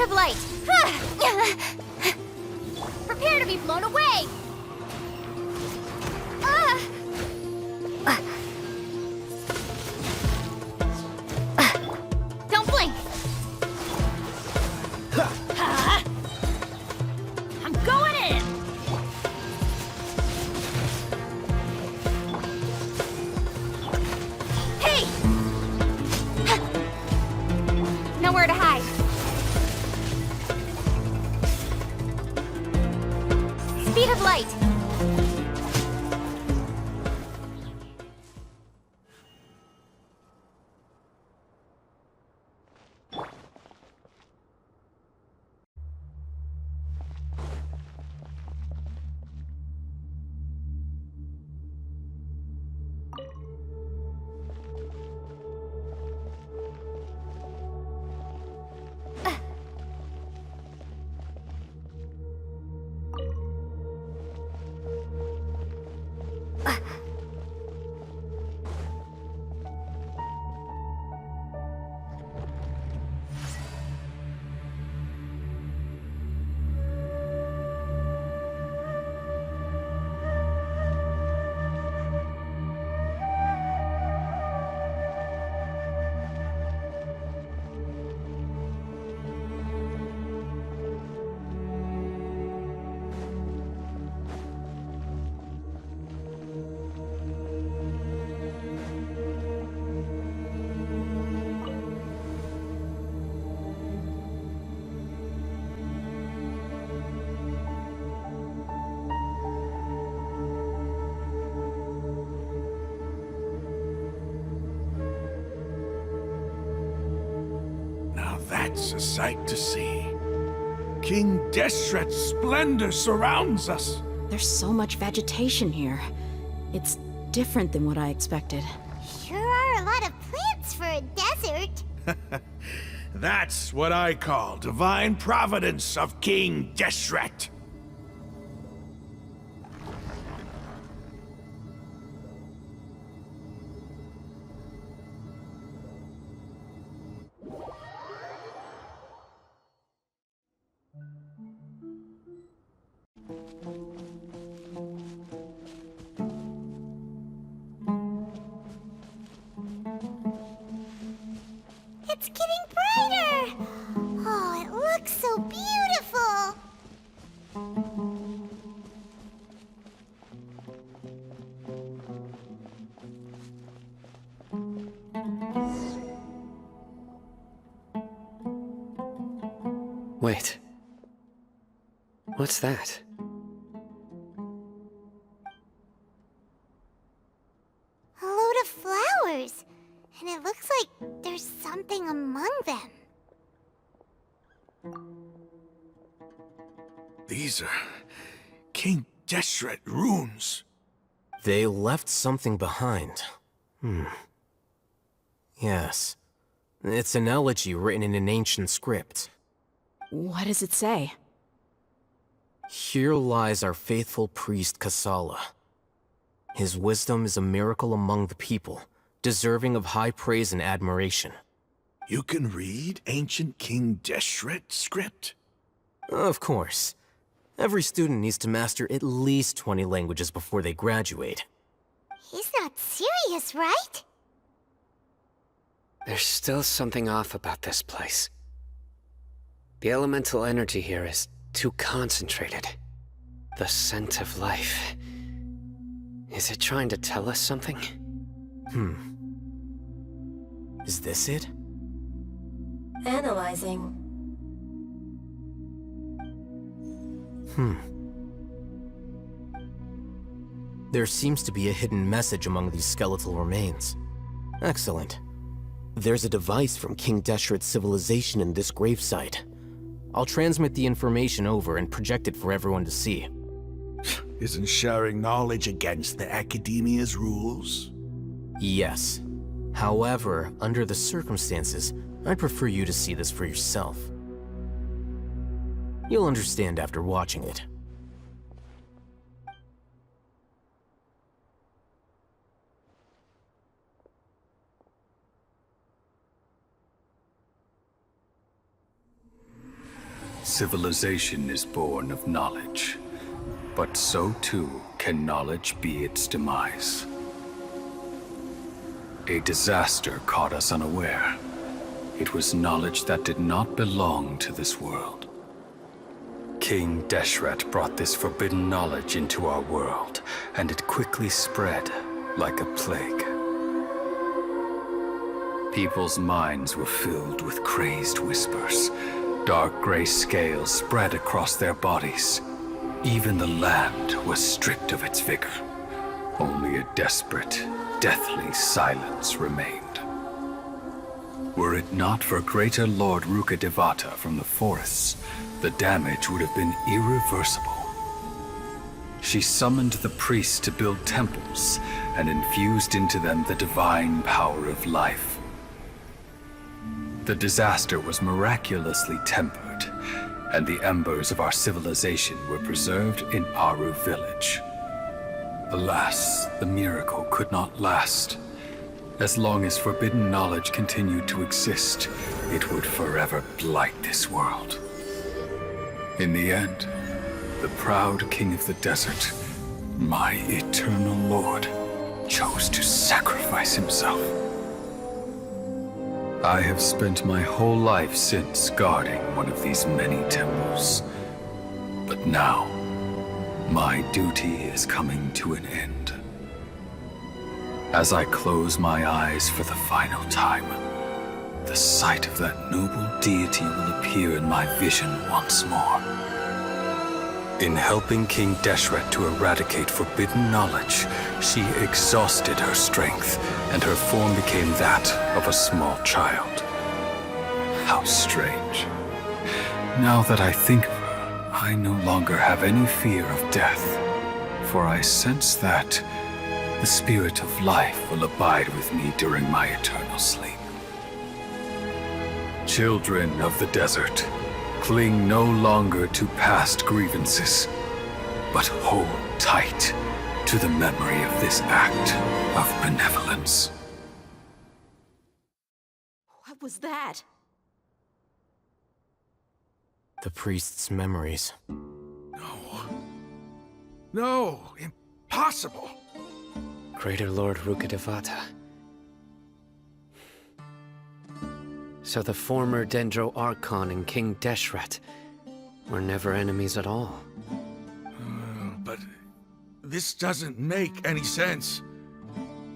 Speed of light! Prepare to be blown away! Don't blink! I'm going in! Hey! Nowhere to hide. Speed of light! That's a sight to see. King Deshret's splendor surrounds us. There's so much vegetation here. It's different than what I expected. Sure are a lot of plants for a desert. That's what I call divine providence of King Deshret. It's getting brighter! Oh, it looks so beautiful! Wait. What's that? A load of flowers. And it looks like there's something among them. These are King Deshret runes. They left something behind. Yes. It's an elegy written in an ancient script. What does it say? Here lies our faithful priest Kasala. His wisdom is a miracle among the people, deserving of high praise and admiration. You can read ancient King Deshret script? Of course. Every student needs to master at least 20 languages before they graduate. He's not serious, right? There's still something off about this place. The elemental energy here is too concentrated. The scent of life. Is it trying to tell us something? Is this it? Analyzing. There seems to be a hidden message among these skeletal remains. Excellent. There's a device from King Deshret's civilization in this gravesite. I'll transmit the information over and project it for everyone to see. Isn't sharing knowledge against the Academia's rules? Yes. However, under the circumstances, I'd prefer you to see this for yourself. You'll understand after watching it. Civilization is born of knowledge, but so too can knowledge be its demise. A disaster caught us unaware. It was knowledge that did not belong to this world. King Deshret brought this forbidden knowledge into our world, and it quickly spread like a plague. People's minds were filled with crazed whispers. Dark gray scales spread across their bodies. Even the land was stripped of its vigor. Only a desperate, deathly silence remained. Were it not for Greater Lord Rukkhadevata from the forests, the damage would have been irreversible. She summoned the priests to build temples and infused into them the divine power of life. The disaster was miraculously tempered, and the embers of our civilization were preserved in Aru village. Alas, the miracle could not last. As long as forbidden knowledge continued to exist, it would forever blight this world. In the end, the proud king of the desert, my eternal lord, chose to sacrifice himself. I have spent my whole life since guarding one of these many temples. But now, my duty is coming to an end. As I close my eyes for the final time, the sight of that noble deity will appear in my vision once more. In helping King Deshret to eradicate forbidden knowledge, she exhausted her strength, and her form became that of a small child. How strange. Now that I think of her, I no longer have any fear of death, for I sense that the spirit of life will abide with me during my eternal sleep. Children of the desert, cling no longer to past grievances, but hold tight to the memory of this act of benevolence. What was that? The priest's memories. No, impossible. Greater Lord Rukkhadevata. So the former Dendro Archon and King Deshret were never enemies at all. But this doesn't make any sense.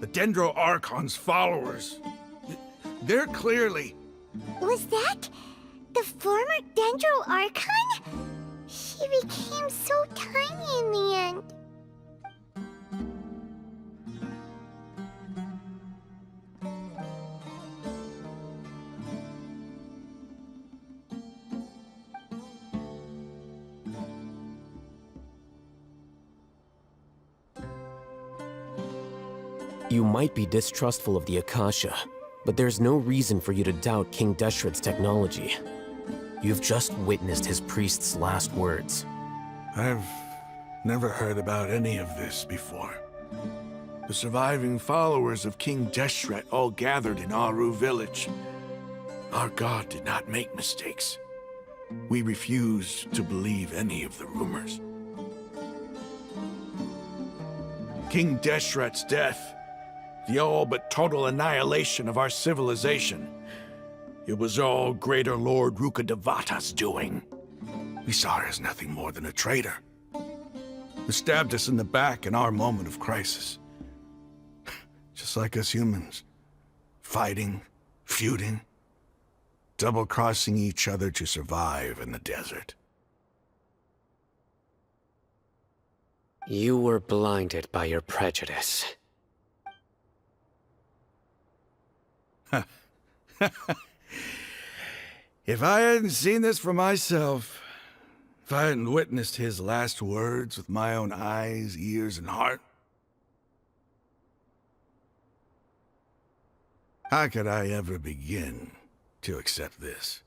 The Dendro Archon's followers, they're clearly... Was that the former Dendro Archon? She became so tiny in the end. You might be distrustful of the Akasha, but there's no reason for you to doubt King Deshret's technology. You've just witnessed his priest's last words. I've never heard about any of this before. The surviving followers of King Deshret all gathered in Aru village. Our god did not make mistakes. We refused to believe any of the rumors. King Deshret's death, the all but total annihilation of our civilization. It was all Greater Lord Rukkhadevata's doing. We saw her as nothing more than a traitor, who stabbed us in the back in our moment of crisis. Just like us humans. Fighting, feuding, double-crossing each other to survive in the desert. You were blinded by your prejudice. If I hadn't seen this for myself, if I hadn't witnessed his last words with my own eyes, ears, and heart, how could I ever begin to accept this?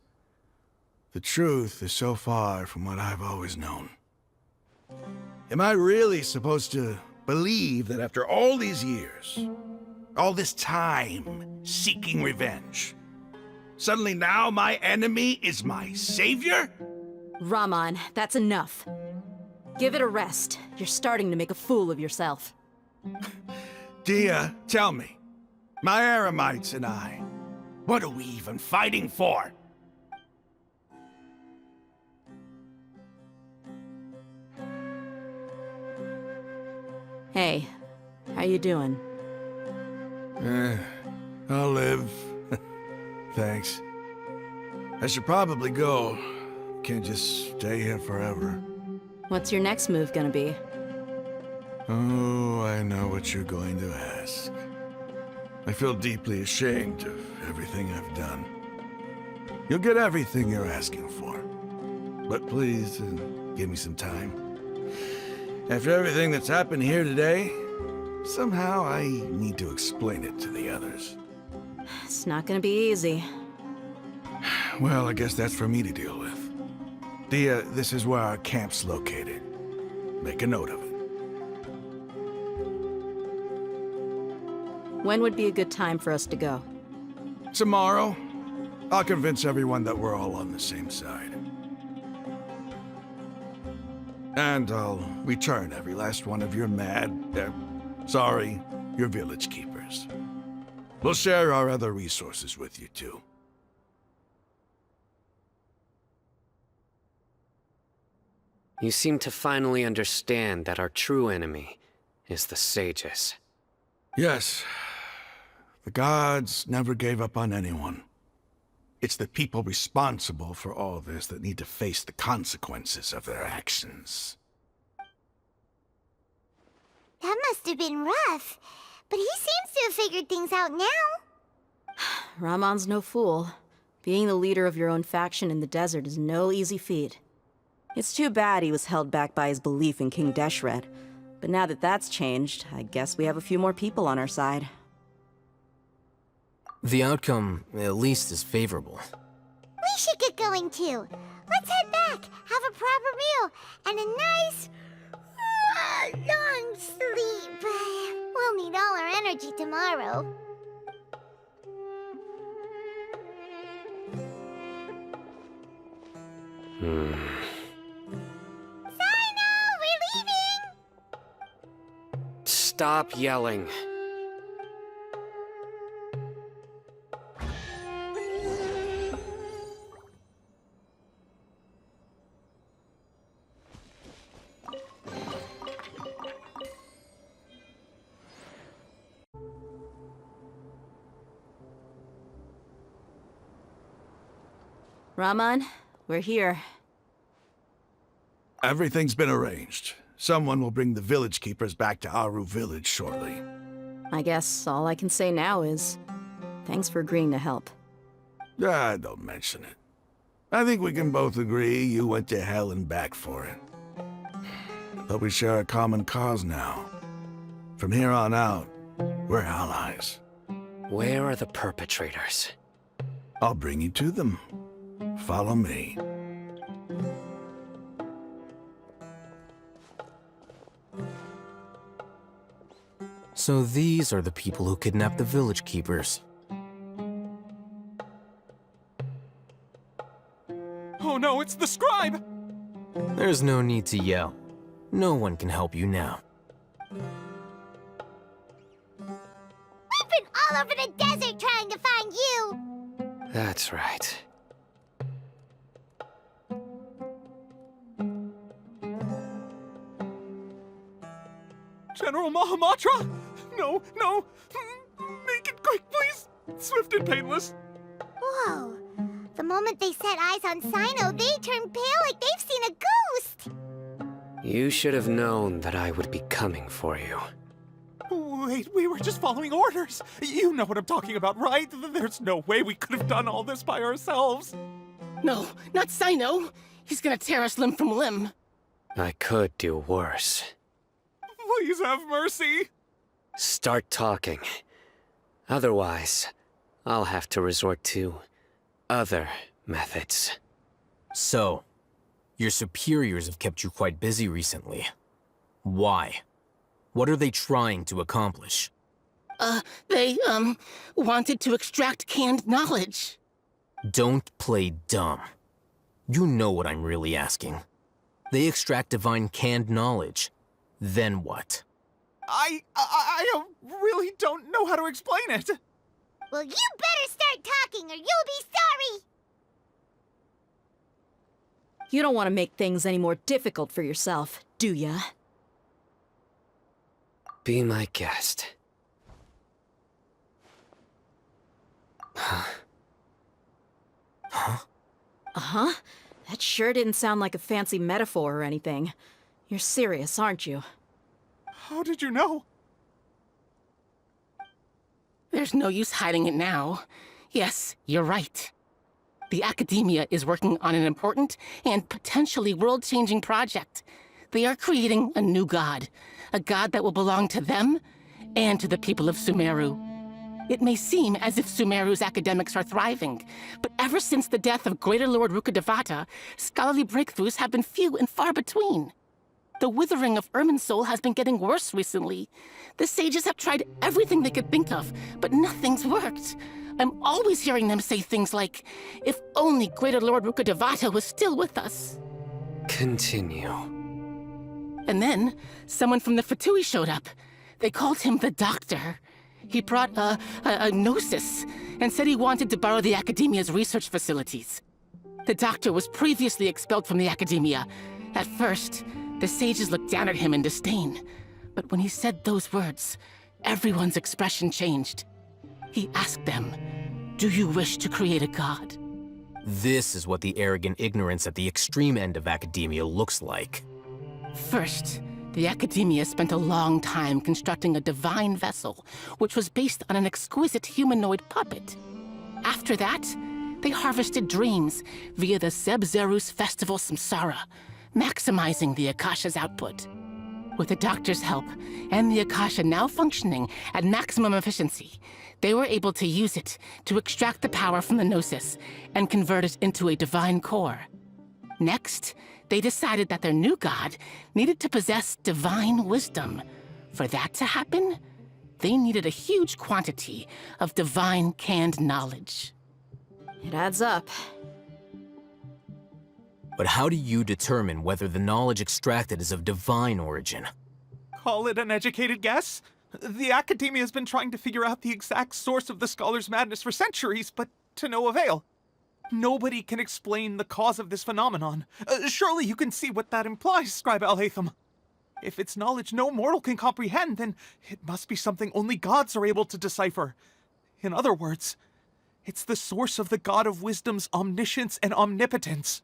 The truth is so far from what I've always known. Am I really supposed to believe that after all these years, all this time seeking revenge, suddenly now my enemy is my savior? Raman, that's enough. Give it a rest. You're starting to make a fool of yourself. Dia, tell me. My Eremites and I. What are we even fighting for? Hey, how you doing? I'll live. Thanks. I should probably go. Can't just stay here forever. What's your next move gonna be? Oh, I know what you're going to ask. I feel deeply ashamed of everything I've done. You'll get everything you're asking for. But please, give me some time. After everything that's happened here today, somehow I need to explain it to the others. It's not gonna be easy. Well, I guess that's for me to deal with. Dia, this is where our camp's located. Make a note of it. When would be a good time for us to go? Tomorrow, I'll convince everyone that we're all on the same side. And I'll return every last one of your your village keepers. We'll share our other resources with you, too. You seem to finally understand that our true enemy is the sages. Yes. The gods never gave up on anyone. It's the people responsible for all this that need to face the consequences of their actions. That must have been rough, but he seems to have figured things out now. Raman's no fool. Being the leader of your own faction in the desert is no easy feat. It's too bad he was held back by his belief in King Deshret. But now that that's changed, I guess we have a few more people on our side. The outcome, at least, is favorable. We should get going too. Let's head back, have a proper meal, and a nice, long sleep. We'll need all our energy tomorrow. We're leaving! Stop yelling. Raman, we're here. Everything's been arranged. Someone will bring the village keepers back to Aru village shortly. I guess all I can say now is, thanks for agreeing to help. Don't mention it. I think we can both agree you went to hell and back for it. But we share a common cause now. From here on out, we're allies. Where are the perpetrators? I'll bring you to them. Follow me. So these are the people who kidnapped the village keepers. Oh no, it's the scribe! There's no need to yell. No one can help you now. We've been all over the desert trying to find you! That's right. General Mahamatra? No, no! Make it quick, please! Swift and painless. Whoa. The moment they set eyes on Sino, they turn pale like they've seen a ghost! You should have known that I would be coming for you. Wait, we were just following orders. You know what I'm talking about, right? There's no way we could have done all this by ourselves. No, not Sino. He's gonna tear us limb from limb. I could do worse. Please have mercy. Start talking. Otherwise, I'll have to resort to other methods. So, your superiors have kept you quite busy recently. Why? What are they trying to accomplish? They, wanted to extract canned knowledge. Don't play dumb. You know what I'm really asking. They extract divine canned knowledge. Then what? I really don't know how to explain it. Well, you better start talking or you'll be sorry! You don't want to make things any more difficult for yourself, do ya? Be my guest. Uh-huh. That sure didn't sound like a fancy metaphor or anything. You're serious, aren't you? How did you know? There's no use hiding it now. Yes, you're right. The Academia is working on an important and potentially world-changing project. They are creating a new god. A god that will belong to them and to the people of Sumeru. It may seem as if Sumeru's academics are thriving, but ever since the death of Greater Lord Rukkhadevata, scholarly breakthroughs have been few and far between. The withering of Irminsul has been getting worse recently. The sages have tried everything they could think of, but nothing's worked. I'm always hearing them say things like, if only Greater Lord Rukkhadevata was still with us. Continue. And then, someone from the Fatui showed up. They called him the Doctor. He brought a gnosis and said he wanted to borrow the Academia's research facilities. The Doctor was previously expelled from the Academia. At first, the sages looked down at him in disdain. But when he said those words, everyone's expression changed. He asked them, "Do you wish to create a god?" This is what the arrogant ignorance at the extreme end of academia looks like. First, the Academia spent a long time constructing a divine vessel, which was based on an exquisite humanoid puppet. After that, they harvested dreams via the Zeb-Zerus Festival Samsara, maximizing the Akasha's output. With the Doctor's help, and the Akasha now functioning at maximum efficiency, they were able to use it to extract the power from the Gnosis and convert it into a divine core. Next, they decided that their new god needed to possess divine wisdom. For that to happen, they needed a huge quantity of divine canned knowledge. It adds up. But how do you determine whether the knowledge extracted is of divine origin? Call it an educated guess? The Academia has been trying to figure out the exact source of the Scholar's madness for centuries, but to no avail. Nobody can explain the cause of this phenomenon. Surely you can see what that implies, Scribe Alhaitham. If it's knowledge no mortal can comprehend, then it must be something only gods are able to decipher. In other words, it's the source of the God of Wisdom's omniscience and omnipotence.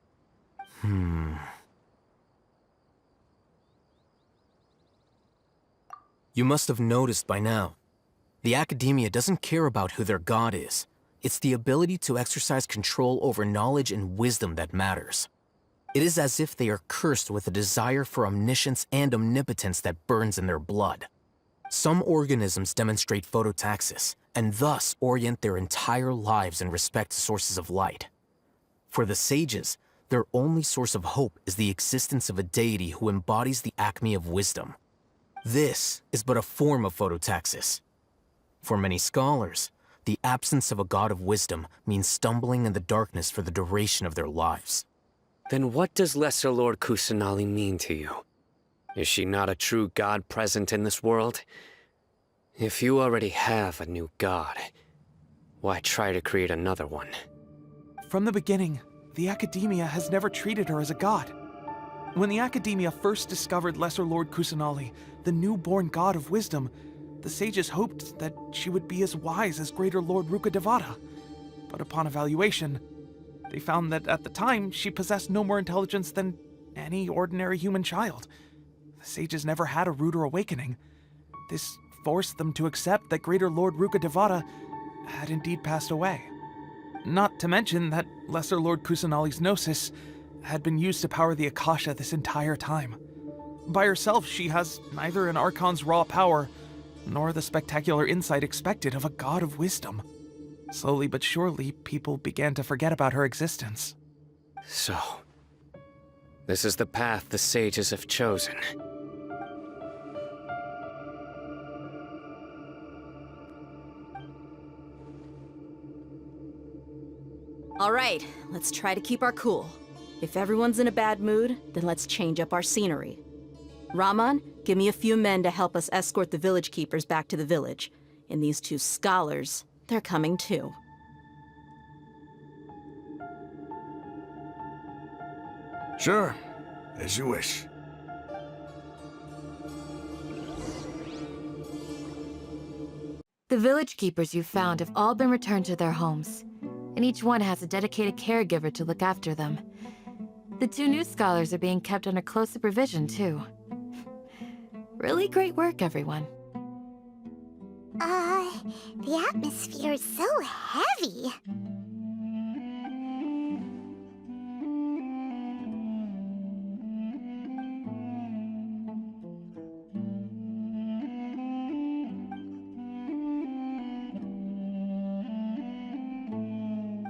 You must have noticed by now. The Academia doesn't care about who their god is. It's the ability to exercise control over knowledge and wisdom that matters. It is as if they are cursed with a desire for omniscience and omnipotence that burns in their blood. Some organisms demonstrate phototaxis, and thus orient their entire lives in respect to sources of light. For the sages, their only source of hope is the existence of a deity who embodies the acme of wisdom. This is but a form of phototaxis. For many scholars, the absence of a god of wisdom means stumbling in the darkness for the duration of their lives. Then what does Lesser Lord Kusanali mean to you? Is she not a true god present in this world? If you already have a new god, why try to create another one? From the beginning, the Academia has never treated her as a god. When the Academia first discovered Lesser Lord Kusanali, the newborn god of wisdom, the sages hoped that she would be as wise as Greater Lord Rukkhadevata. But upon evaluation, they found that at the time she possessed no more intelligence than any ordinary human child. The sages never had a ruder awakening. This forced them to accept that Greater Lord Rukkhadevata had indeed passed away. Not to mention that Lesser Lord Kusanali's Gnosis had been used to power the Akasha this entire time. By herself, she has neither an Archon's raw power, nor the spectacular insight expected of a god of wisdom. Slowly but surely, people began to forget about her existence. So, this is the path the sages have chosen. All right, let's try to keep our cool. If everyone's in a bad mood, then let's change up our scenery. Rahman, give me a few men to help us escort the village keepers back to the village. And these two scholars, they're coming too. Sure, as you wish. The village keepers you found have all been returned to their homes, and each one has a dedicated caregiver to look after them. The two new scholars are being kept under close supervision, too. Really great work, everyone. The atmosphere is so heavy.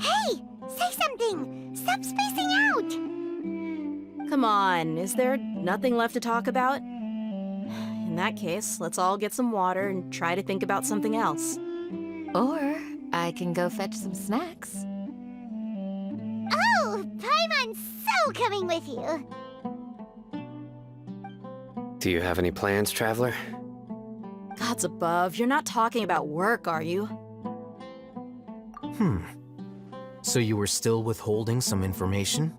Hey! Say something! Stop spacing out! Come on, is there nothing left to talk about? In that case, let's all get some water and try to think about something else. Or I can go fetch some snacks. Oh! Paimon's so coming with you! Do you have any plans, Traveler? Gods above, you're not talking about work, are you? So you were still withholding some information?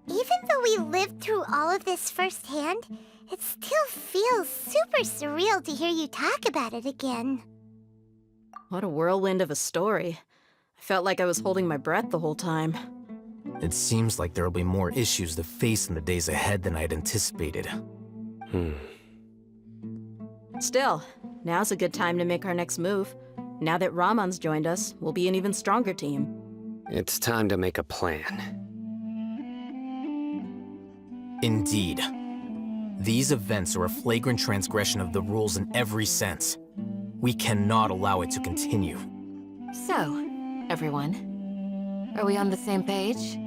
Even though we lived through all of this firsthand, it still feels super surreal to hear you talk about it again. What a whirlwind of a story. I felt like I was holding my breath the whole time. It seems like there'll be more issues to face in the days ahead than I'd anticipated. Still, now's a good time to make our next move. Now that Rahman's joined us, we'll be an even stronger team. It's time to make a plan. Indeed. These events are a flagrant transgression of the rules in every sense. We cannot allow it to continue. So, everyone, are we on the same page?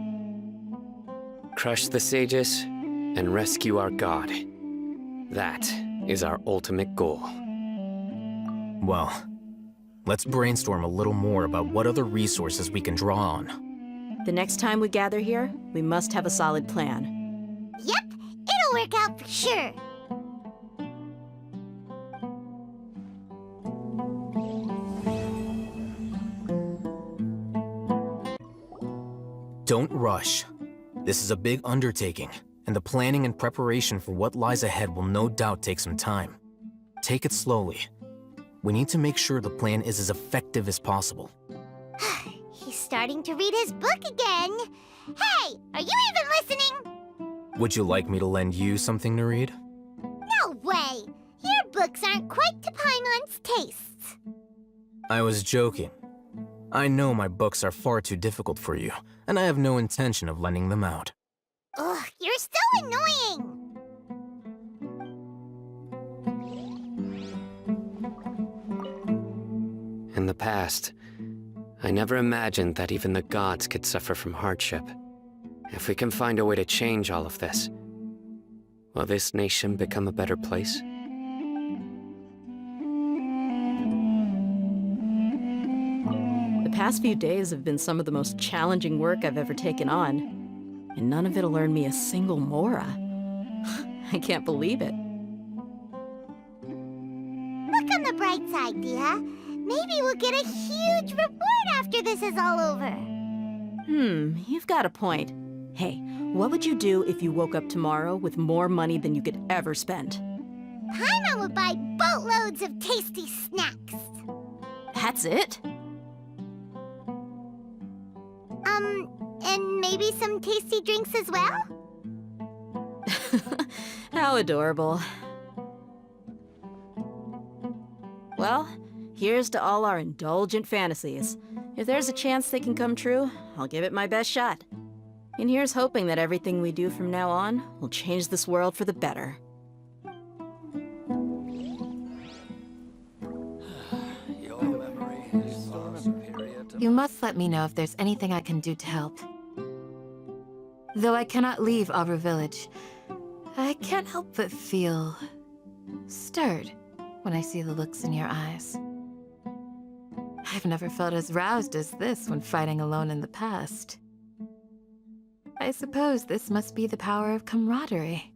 Crush the sages and rescue our god. That is our ultimate goal. Well, let's brainstorm a little more about what other resources we can draw on. The next time we gather here, we must have a solid plan. Yep, it'll work out for sure. Don't rush. This is a big undertaking, and the planning and preparation for what lies ahead will no doubt take some time. Take it slowly. We need to make sure the plan is as effective as possible. He's starting to read his book again. Hey, are you even listening? Would you like me to lend you something to read? No way! Your books aren't quite to Paimon's tastes. I was joking. I know my books are far too difficult for you, and I have no intention of lending them out. Ugh, you're so annoying! In the past, I never imagined that even the gods could suffer from hardship. If we can find a way to change all of this, will this nation become a better place? The past few days have been some of the most challenging work I've ever taken on, and none of it'll earn me a single mora. I can't believe it. Look on the bright side, Dia. Maybe we'll get a huge reward after this is all over. You've got a point. Hey, what would you do if you woke up tomorrow with more money than you could ever spend? Paimon would buy boatloads of tasty snacks. That's it? And maybe some tasty drinks as well? How adorable. Well, here's to all our indulgent fantasies. If there's a chance they can come true, I'll give it my best shot. And here's hoping that everything we do from now on will change this world for the better. You must let me know if there's anything I can do to help. Though I cannot leave Aru Village, I can't help but feel stirred when I see the looks in your eyes. I've never felt as roused as this when fighting alone in the past. I suppose this must be the power of camaraderie.